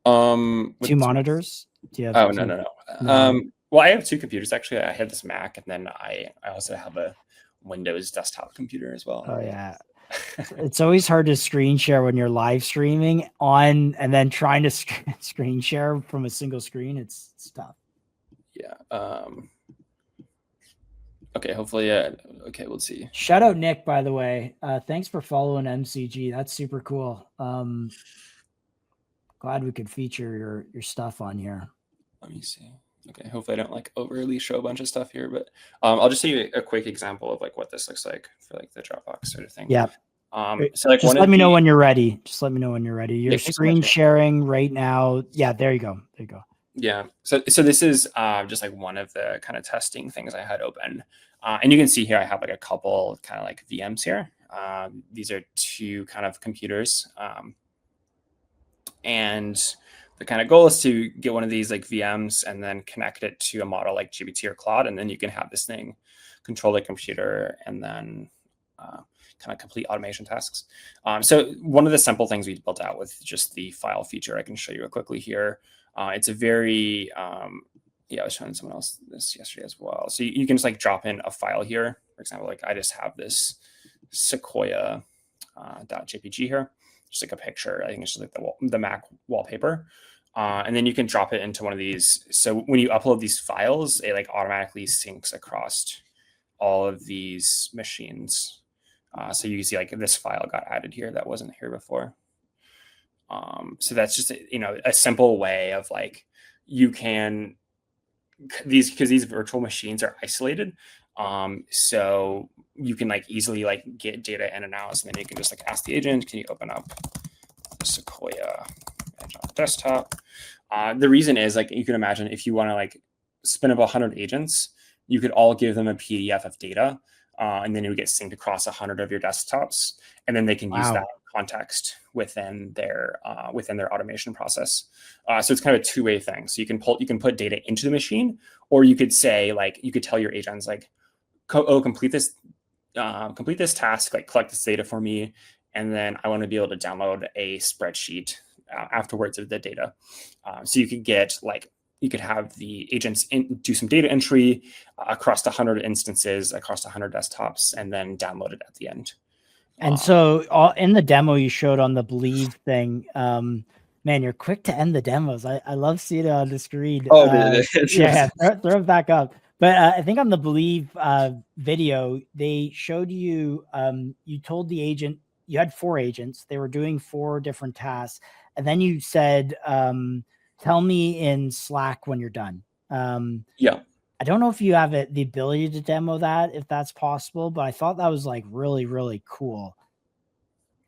2 monitors? Do you have no. Well, I have 2 computers actually. I have this Mac, and then I also have a Windows desktop computer as well. Oh yeah. It's always hard to screen share when you're live streaming on and then trying to screen share from a single screen. It's tough. Yeah. Okay. Hopefully. Okay. We'll see. Shout out Nick, by the way. Thanks for following MCG. That's super cool. Glad we could feature your stuff on here. Let me see. Okay. Hopefully I don't like overly show a bunch of stuff here, but I'll just show you a quick example of like what this looks like for like the Dropbox sort of thing. Yeah. So like just let me know when you're ready. Just let me know when you're ready. You're Yeah, thanks so screen much, man. sharing right now. Yeah, there you go. There you go. Yeah. So this is just like one of the kind of testing things I had open. And you can see here I have like a couple kind of like VMs here. These are two kind of computers. And the kind of goal is to get one of these like VMs and then connect it to a model like GPT or Claude. And then you can have this thing control the computer and then kind of complete automation tasks. So one of the simple things we built out with just the file feature, I can show you quickly here. It's a very, yeah, I was showing someone else this yesterday as well. So you can just like drop in a file here. For example, like I just have this Sequoia .jpg here, just like a picture. I think it's just like the Mac wallpaper. And then you can drop it into one of these. So when you upload these files, it like automatically syncs across all of these machines. So you can see like this file got added here that wasn't here before. So that's just, a simple way of like, you can, because these virtual machines are isolated. So you can like easily like get data in and out. So then you can just like ask the agent, can you open up the Sequoia desktop? The reason is like, you can imagine if you want to like spin up 100 agents, you could all give them a PDF of data. And then it would get synced across 100 of your desktops, and then they can use that context within their automation process. So it's kind of a two-way thing. So you can put data into the machine, or you could say like you could tell your agents like, complete this task, like collect this data for me, and then I want to be able to download a spreadsheet afterwards of the data. So you could get like, you could have the agents do some data entry across 100 instances, across 100 desktops, and then download it at the end. And so in the demo you showed on the Believe thing, man, you're quick to end the demos. I love seeing it on the screen. Oh, yeah, throw it back up. But I think on the Believe video, they showed you, you told the agent, you had 4 agents. They were doing 4 different tasks. And then you said, tell me in Slack when you're done. Yeah. I don't know if you have the ability to demo that, if that's possible, but I thought that was like really, really cool.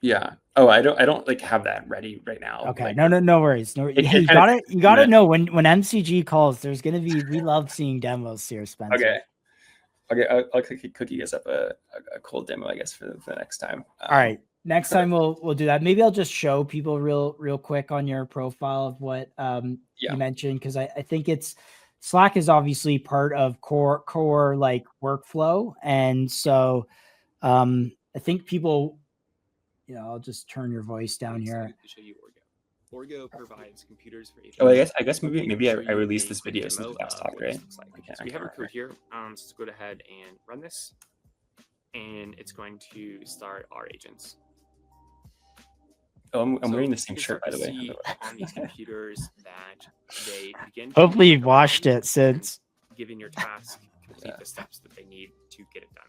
Yeah. Oh, I don't like have that ready right now. Okay. Like, no worries. You got to know when MCG calls, there's going to be, we love seeing demos here, Spencer. Okay. I'll cook you guys up a cool demo, I guess, for the next time. All right. Next time we'll do that. Maybe I'll just show people real quick on your profile of what you mentioned, because I think Slack is obviously part of core like workflow, and so I think people, I'll just turn your voice down here. To show you Orgo provides computers for agents. Oh, I guess maybe I released this video since the desktop, right? So we have a code here. So let's go ahead and run this, and it's going to start our agents. Oh, I'm wearing the same shirt, by the way. On these computers that they begin. Hopefully you've washed it since. Given your task, complete the steps that they need to get it done.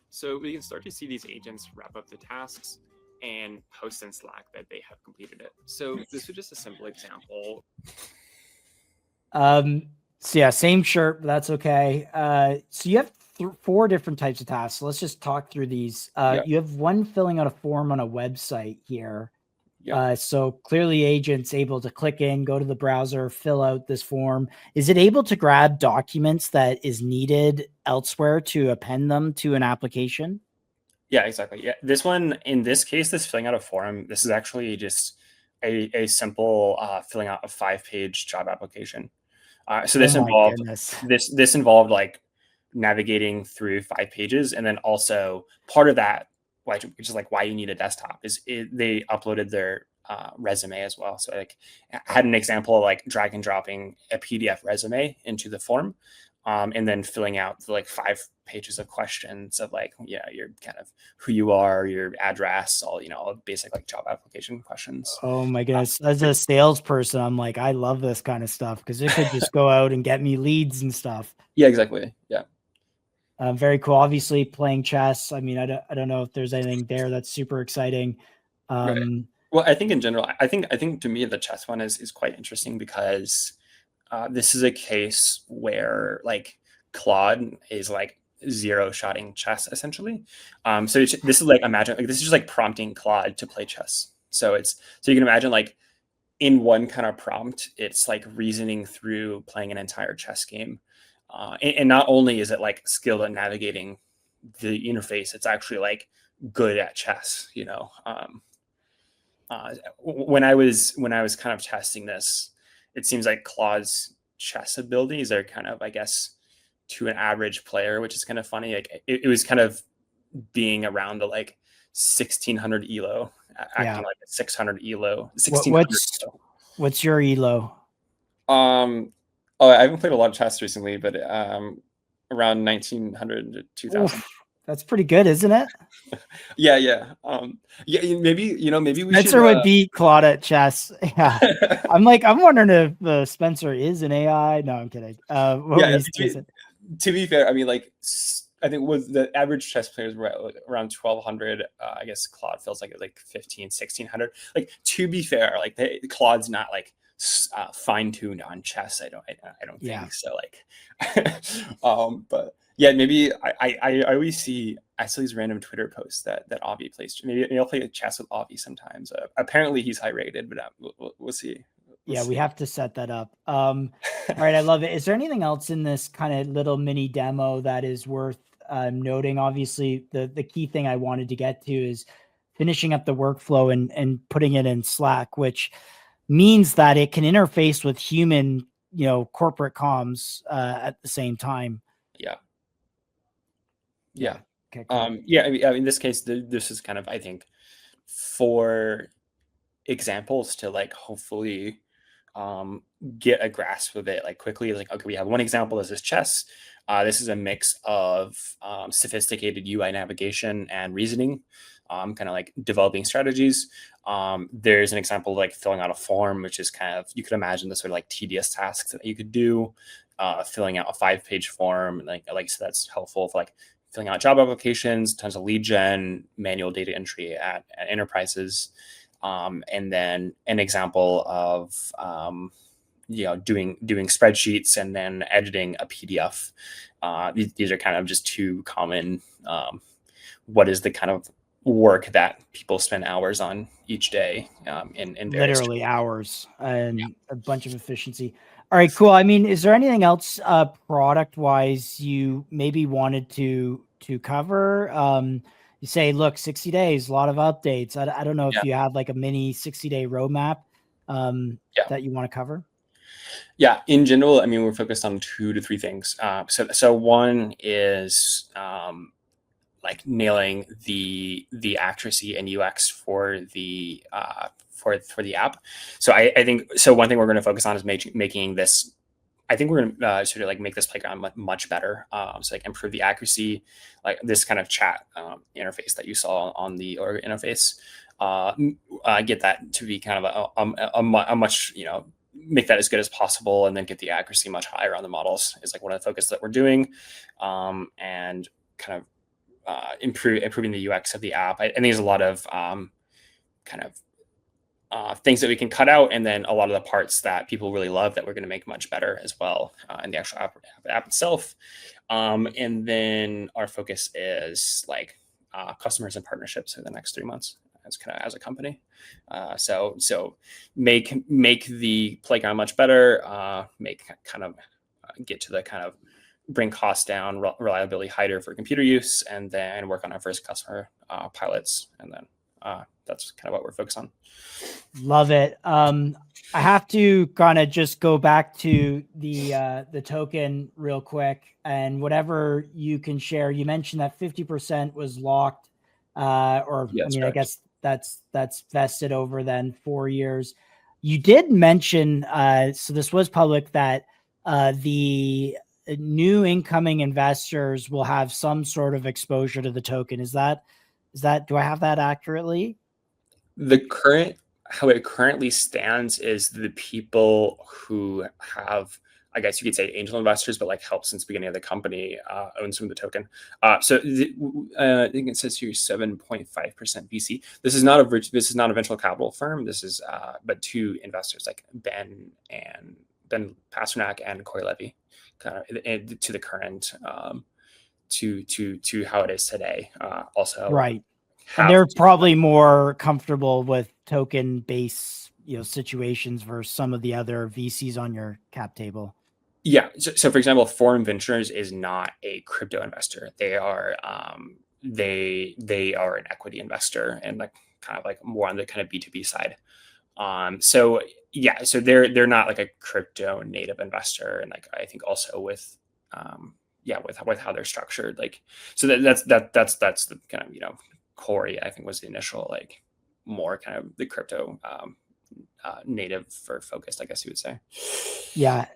So we can start to see these agents wrap up the tasks and post in Slack that they have completed it. So this was just a simple example. So yeah, same shirt, but that's okay. So you have 4 different types of tasks. So let's just talk through these. You have one filling out a form on a website here. So clearly agent's able to click in, go to the browser, fill out this form. Is it able to grab documents that is needed elsewhere to append them to an application? Yeah, exactly. Yeah, this one, in this case, this filling out a form, this is actually just a simple filling out a 5-page job application. So this involved like navigating through 5 pages, and then also part of that, which is like why you need a desktop, is they uploaded their resume as well. So like I had an example of like drag and dropping a PDF resume into the form, and then filling out the like 5 pages of questions of like, your kind of who you are, your address, all basic like job application questions. Oh my goodness. As a salesperson, I'm like, I love this kind of stuff because it could just go out and get me leads and stuff. Yeah, exactly. Yeah. Very cool. Obviously playing chess. I mean, I don't know if there's anything there that's super exciting. Right. Well, I think in general, I think to me, the chess one is quite interesting because this is a case where like Claude is like zero-shotting chess essentially. So this is like, imagine like this is just like prompting Claude to play chess. So you can imagine like in one kind of prompt, it's like reasoning through playing an entire chess game. And not only is it like skilled at navigating the interface, it's actually like good at chess, you know. When I was kind of testing this, it seems like Claude's chess abilities are kind of, I guess, to an average player, which is kind of funny. Like it was kind of being around the like 1600 elo, acting like a 600 elo, 1600 what's your elo? Oh, I haven't played a lot of chess recently, but around 1900 to 2000. Oof, that's pretty good, isn't it? Yeah. Maybe we Spencer would beat Claude at chess. Yeah, I'm wondering if Spencer is an AI. No, I'm kidding. To be fair, I mean, like, I think was the average chess players were at like around 1200. I guess Claude feels like it was like 1600. Like, to be fair, like Claude's not like fine-tuned on chess. I don't think so. Like, but yeah, maybe I always see these random Twitter posts that Avi plays. Maybe I'll play chess with Avi sometimes. Apparently he's high rated, but we'll see. We have to set that up. All right, I love it. Is there anything else in this kind of little mini demo that is worth noting? Obviously, the key thing I wanted to get to is finishing up the workflow and putting it in Slack, which means that it can interface with human, corporate comms at the same time. Yeah. Okay, cool. I mean, in this case, this is kind of, I think, for examples to like hopefully get a grasp of it like quickly. Like, okay, we have one example. This is chess. This is a mix of sophisticated UI navigation and reasoning, kind of like developing strategies. There's an example of like filling out a form, which is kind of, you could imagine the sort of like tedious tasks that you could do, filling out a 5-page form. So that's helpful for like filling out job applications, tons of lead gen, manual data entry at enterprises. And then an example of doing spreadsheets and then editing a PDF. These are kind of just two common. What is the kind of work that people spend hours on each day? In literally hours and a bunch of efficiency. All right, cool. I mean, is there anything else product wise you maybe wanted to cover? You say, look, 60 days, a lot of updates. I don't know if you have like a mini 60-day roadmap that you want to cover. Yeah, in general, I mean, we're focused on 2 to 3 things. So one is like nailing the accuracy and UX for the app. So I think one thing we're going to focus on is making this. I think we're going to sort of like make this playground much better. So like improve the accuracy, like this kind of chat interface that you saw on the Orgo interface. Get that to be kind of a much, make that as good as possible, and then get the accuracy much higher on the models is like one of the focus that we're doing, and kind of improving the UX of the app. I think there's a lot of things that we can cut out, and then a lot of the parts that people really love that we're going to make much better as well in the actual app itself. And then our focus is like customers and partnerships in the next 3 months as a company. So make the playground much better. Get to the kind of bring costs down, reliability higher for computer use, and then work on our first customer pilots. And then that's kind of what we're focused on. Love it. I have to kind of just go back to the token real quick, and whatever you can share. You mentioned that 50% was locked, correct. I guess that's vested over then 4 years. You did mention, so this was public, that the new incoming investors will have some sort of exposure to the token. Is that, do I have that accurately? How it currently stands is the people who have, I guess you could say, angel investors, but like help since the beginning of the company, own some of the token. I think it says here 7.5% VC. This is not a venture capital firm. This is but 2 investors, like Ben Pasternak and Corey Levy, kind of to the current to how it is today. Also, right. have And they're to- probably more comfortable with token base, situations versus some of the other VCs on your cap table. Yeah. So for example, Foreign Ventures is not a crypto investor. They are they are an equity investor, and like kind of like more on the kind of B2B side. So yeah, so they're not like a crypto native investor, and like I think also with with how they're structured, like so that's the kind of Corey, I think, was the initial like more kind of the crypto native or focused, I guess you would say. Yeah.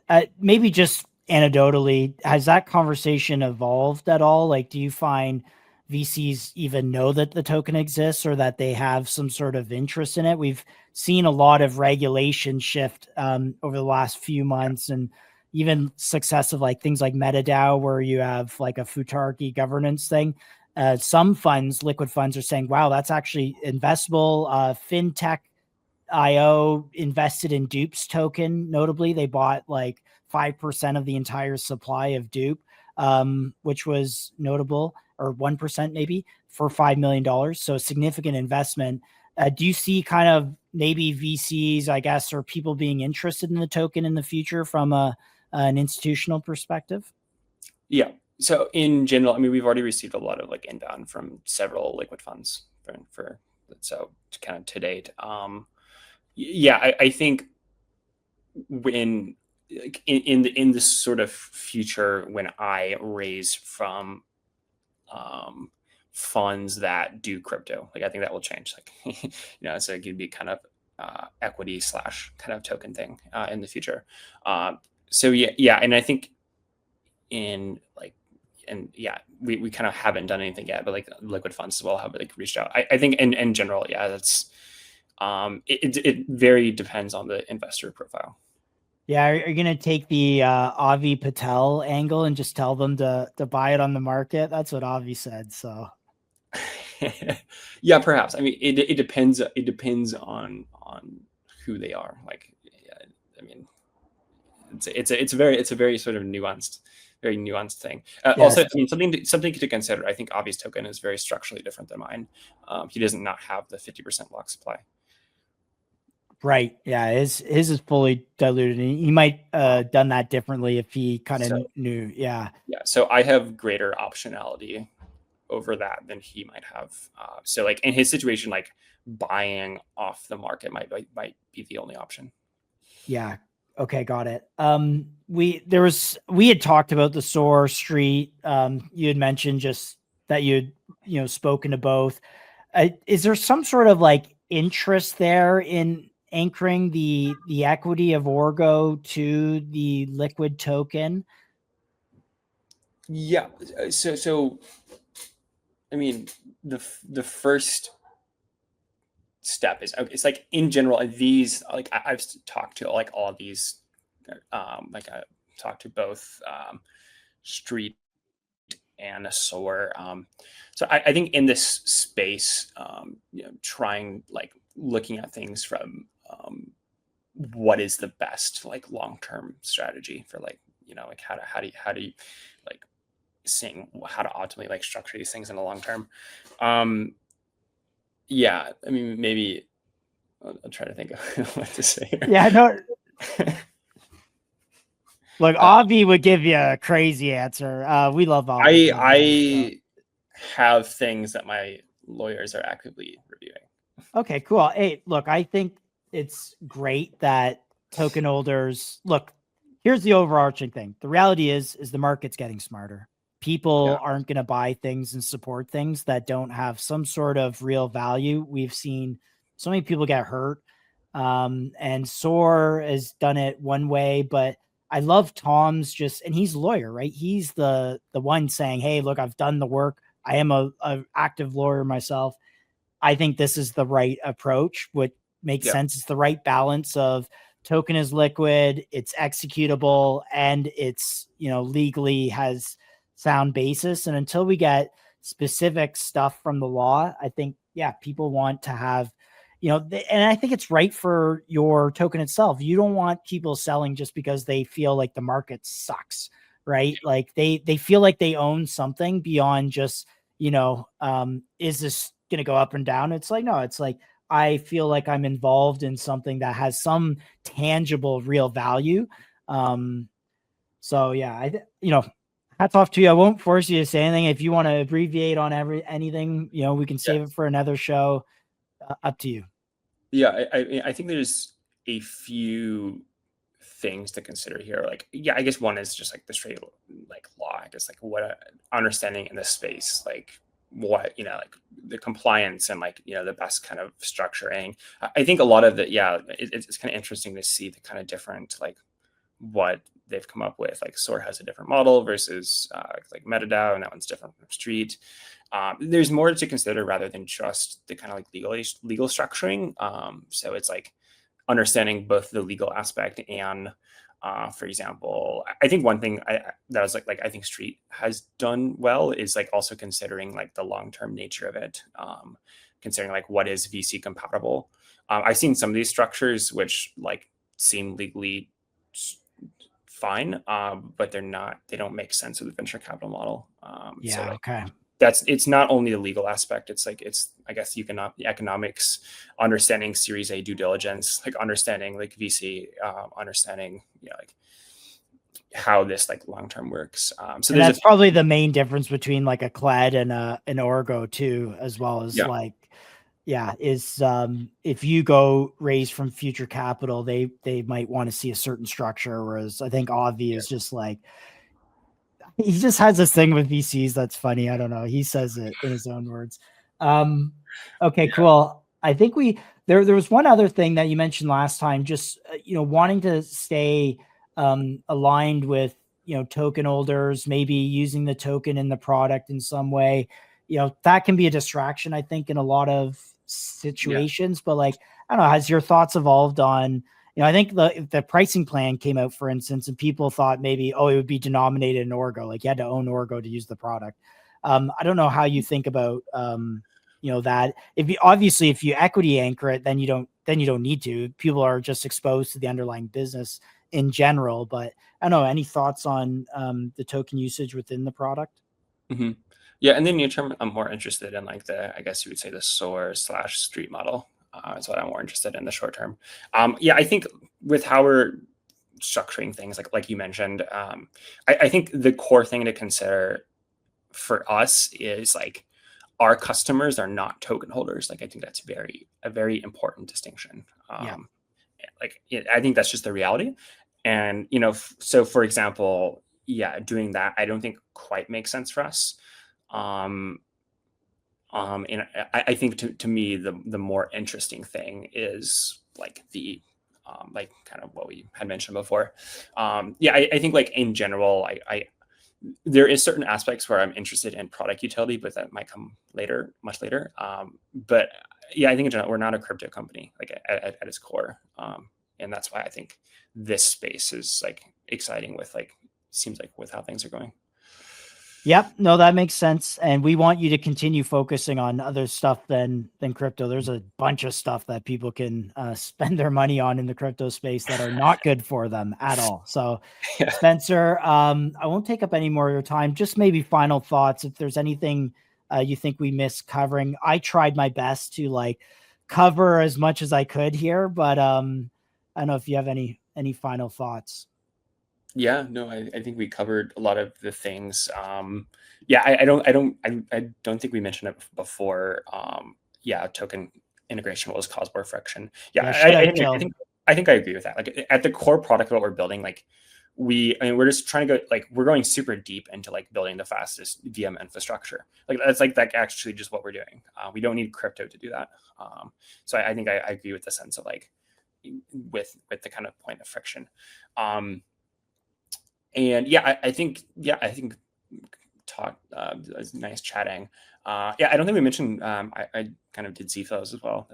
Maybe just anecdotally, has that conversation evolved at all? Like, do you find VCs even know that the token exists or that they have some sort of interest in it? We've seen a lot of regulation shift over the last few months, and even successive like things like MetaDAO, where you have like a Futarki governance thing. Some funds, liquid funds, are saying, wow, that's actually investable. FinTech IO invested in Dupe's token. Notably, they bought like 5% of the entire supply of Dupe, which was notable, or 1% maybe, for $5 million. So a significant investment. Do you see kind of maybe VCs, I guess, or people being interested in the token in the future from an institutional perspective? Yeah. So in general, I mean, we've already received a lot of like inbound from several liquid funds for so kind of to date. Yeah, I think when like in this sort of future, when I raise from funds that do crypto, like I think that will change. Like so it could be kind of equity / kind of token thing in the future. So yeah, and I think in like we kind of haven't done anything yet, but like liquid funds as well have like reached out. I think in general, yeah, that's it very depends on the investor profile. Yeah, are you going to take the Avi Patel angle and just tell them to buy it on the market? That's what Avi said. So, yeah, perhaps. I mean, it depends. It depends on who they are. Like, yeah, I mean, it's a very sort of very nuanced thing. Yes. Also, I mean, something to consider. I think Avi's token is very structurally different than mine. He doesn't not have the 50% lock supply. Right. Yeah. His is fully diluted. He might done that differently if he kind of knew. Yeah. Yeah. So I have greater optionality over that than he might have. So like in his situation, like buying off the market might be the only option. Yeah. Okay. Got it. We had talked about the Soar Street. You had mentioned just that you'd, spoken to both. Is there some sort of like interest there in anchoring the equity of Orgo to the liquid token? Yeah. So I mean, the first step is it's like in general these like I've talked to like all of these like I talked to both Street and a Soar. So I think in this space, trying like looking at things from what is the best like long-term strategy for like like how do you like seeing how to optimally like structure these things in the long term. Yeah, I mean maybe I'll try to think of what to say here. Yeah, no. Look, Avi would give you a crazy answer. We love Avi. I have things that my lawyers are actively reviewing. Okay, cool. Hey, look, I think it's great that token holders look. Here's the overarching thing. The reality is the market's getting smarter. People aren't going to buy things and support things that don't have some sort of real value. We've seen so many people get hurt. And Soar has done it one way, but I love Tom's and he's a lawyer, right? He's the one saying, hey, look, I've done the work. I am a active lawyer myself. I think this is the right approach. What makes sense. It's the right balance of token is liquid, it's executable, and it's, legally has sound basis. And until we get specific stuff from the law, I think, people want to have, and I think it's right for your token itself. You don't want people selling just because they feel like the market sucks, right? Like they feel like they own something beyond just, is this going to go up and down? It's like, no, it's like, I feel like I'm involved in something that has some tangible, real value. So yeah, hats off to you. I won't force you to say anything. If you want to abbreviate on anything, we can save it for another show. Up to you. Yeah, I think there's a few things to consider here. Like, yeah, I guess one is just like the straight like law. I guess like what understanding in this space, like what like the compliance and like the best kind of structuring. I think a lot of it, it's kind of interesting to see the kind of different like what they've come up with. Like Soar has a different model versus like MetaDAO, and that one's different from Street. There's more to consider rather than just the kind of like legal structuring. So it's like understanding both the legal aspect and, for example, I think one thing that was like I think Street has done well is like also considering like the long-term nature of it, considering like what is VC compatible. I've seen some of these structures which like seem legally fine, but they don't make sense with the venture capital model. So like, okay. It's not only the legal aspect. It's like, I guess you can the economics, understanding Series A due diligence, like understanding like VC, understanding, like how this like long-term works. So that's probably the main difference between like a CLED and an Orgo too, as well as if you go raise from future capital, they might want to see a certain structure. Whereas I think Avi is just like, he just has this thing with VCs that's funny. I don't know. He says it in his own words. Okay, cool. I think there was one other thing that you mentioned last time, just, wanting to stay aligned with, token holders, maybe using the token in the product in some way. That can be a distraction, I think, in a lot of situations. But like, I don't know, has your thoughts evolved on, I think the pricing plan came out, for instance, and people thought maybe, it would be denominated in Orgo, like you had to own Orgo to use the product. I don't know how you think about, that. If you equity anchor it, then you don't need to. People are just exposed to the underlying business in general. But I don't know, any thoughts on the token usage within the product? Mm-hmm. Yeah, in the near term, I'm more interested in like I guess you would say the Soar/Street model. Is what I'm more interested in the short term. I think with how we're structuring things, like you mentioned, I think the core thing to consider for us is like our customers are not token holders. Like I think that's a very important distinction. I think that's just the reality. And so for example, doing that I don't think quite makes sense for us. And I think to me the more interesting thing is like the like kind of what we had mentioned before. I think like in general, I there is certain aspects where I'm interested in product utility, but that might come later, much later. But I think in general, we're not a crypto company like at its core, and that's why I think this space is like exciting with seems like with how things are going. Yep. No, that makes sense. And we want you to continue focusing on other stuff than crypto. There's a bunch of stuff that people can spend their money on in the crypto space that are not good for them at all. So Spencer, I won't take up any more of your time. Just maybe final thoughts. If there's anything you think we missed covering, I tried my best to like cover as much as I could here, but I don't know if you have any final thoughts. Yeah, no, I think we covered a lot of the things. I don't think we mentioned it before. Token integration will cause more friction. I think I agree with that. Like at the core product of what we're building, like we're just trying to go, we're going super deep into like building the fastest VM infrastructure. Like that's actually just what we're doing. We don't need crypto to do that. So I think I agree with the sense of like with the kind of point of friction. And I think talk was nice chatting. I don't think we mentioned I kind of did ZFOs as well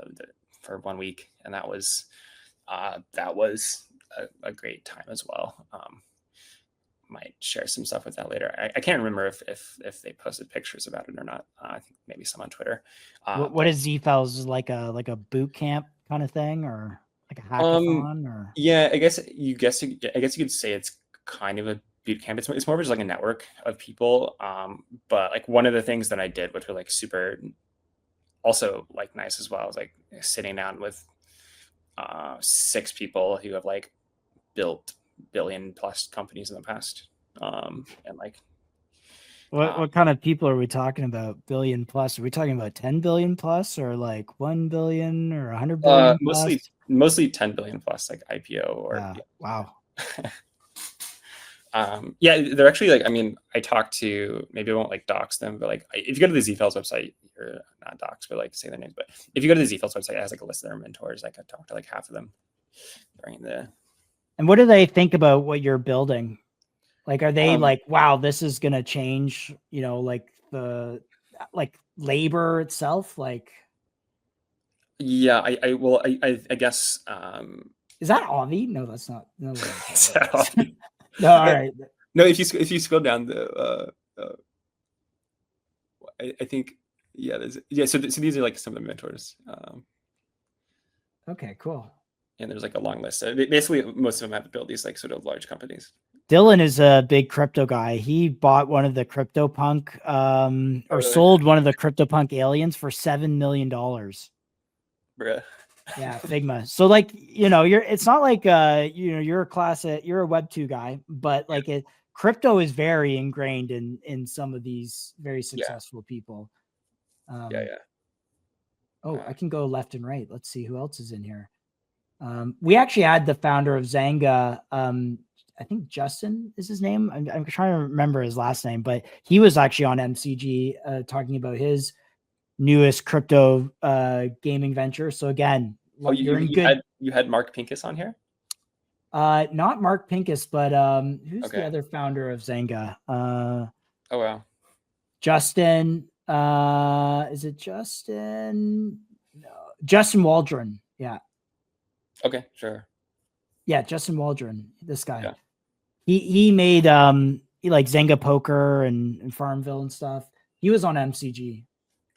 for 1 week, and that was a great time as well. Might share some stuff with that later. I can't remember if they posted pictures about it or not. I think maybe some on Twitter. What is ZFOs, like a boot camp kind of thing, or like a hackathon? Or I guess you could say it's kind of a boot camp. It's more of just like a network of people. But like one of the things that I did, which were like super also like nice as well, was like sitting down with 6 people who have like built billion-plus companies in the past. And like What kind of people are we talking about? Billion plus? Are we talking about 10 billion plus, or like 1 billion or 100 billion plus? mostly 10 billion plus, like IPO or wow. Yeah, they're actually like, I mean, I talked to, maybe I won't like dox them, but like if you go to the ZFELS website, or not dox, but like say their names, but if you go to the ZFELS website, it has like a list of their mentors. Like I talked to like half of them during the. And what do they think about what you're building? Like, are they like, wow, this is going to change, you know, like the, like labor itself? Like, Yeah, I guess. Is that Avi? No, that's not. No, Is that Avi? No, all right. No, if you scroll down the, I think, yeah, so these are like some of the mentors. Okay, cool. And there's like a long list. So basically, most of them have built these like sort of large companies. Dylan is a big crypto guy. He bought one of the CryptoPunk, or sold one of the CryptoPunk aliens for $7 million. Bruh. Yeah, Figma. So like, you know, it's not like you know, you're a Web 2 guy, but like crypto is very ingrained in some of these very successful people. Yeah. Oh, I can go left and right. Let's see who else is in here. We actually had the founder of Zanga. I think Justin is his name. I'm trying to remember his last name, but he was actually on MCG talking about his newest crypto gaming venture. So again, you had Mark Pincus on here? Not Mark Pincus, but who's the other founder of Zanga? Oh wow. Justin. Is it Justin? No, Justin Waldron. Yeah. Okay, sure. Yeah, Justin Waldron. This guy. Yeah. He made like Zanga Poker and Farmville and stuff. He was on MCG.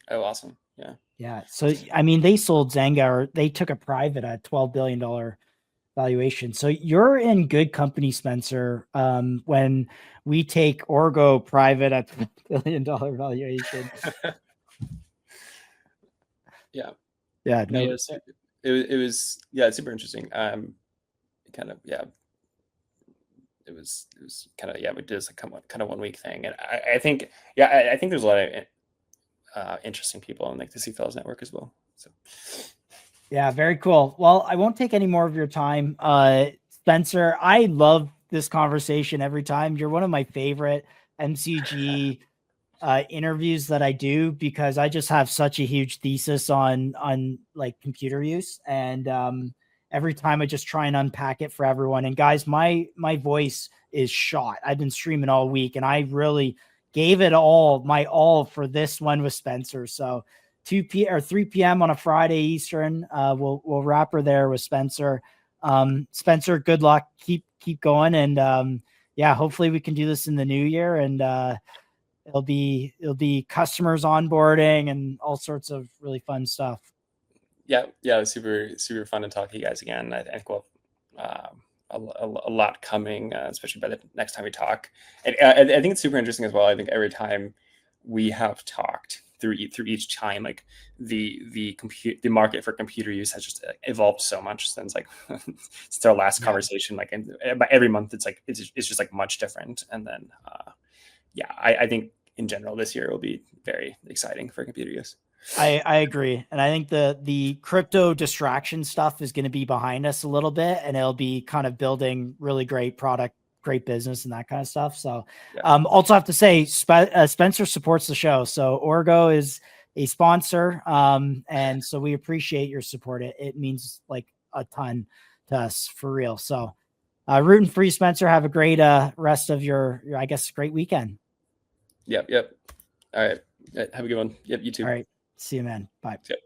Oh, awesome. Yeah. Yeah. So I mean, they sold Zanga, or they took a private at $12 billion valuation. So you're in good company, Spencer. When we take Orgo private at $1 billion valuation. Yeah. Yeah. No. It was it's super interesting. Kind of It was kind of we did this kind of 1 week thing, and I think I think there's a lot of interesting people in like the ZFELS network as well. So yeah, very cool. Well, I won't take any more of your time, Spencer. I love this conversation every time. You're one of my favorite MCG interviews that I do, because I just have such a huge thesis on like computer use, and every time I just try and unpack it for everyone. And guys, my voice is shot. I've been streaming all week, and I really gave it my all for this one with Spencer. So 3 p.m. on a Friday Eastern, we'll wrap her there with Spencer. Spencer, good luck. Keep going, and yeah, hopefully we can do this in the new year, and it'll be customers onboarding and all sorts of really fun stuff. Yeah, it was super fun to talk to you guys again. I think we'll a lot coming, especially by the next time we talk. And I think it's super interesting as well. I think every time we have talked through each time, like the market for computer use has just evolved so much since since our last conversation. Like, and by every month, it's just like much different. And then I think in general this year will be very exciting for computer use. I agree. And I think the crypto distraction stuff is going to be behind us a little bit, and it'll be kind of building really great product, great business, and that kind of stuff. So also have to say Spencer supports the show. So Orgo is a sponsor. And so we appreciate your support. It means like a ton to us, for real. So rooting for you, Spencer. Have a great rest of your, I guess, great weekend. Yep. All right. Have a good one. Yep. You too. All right. See you, man. Bye. Yep.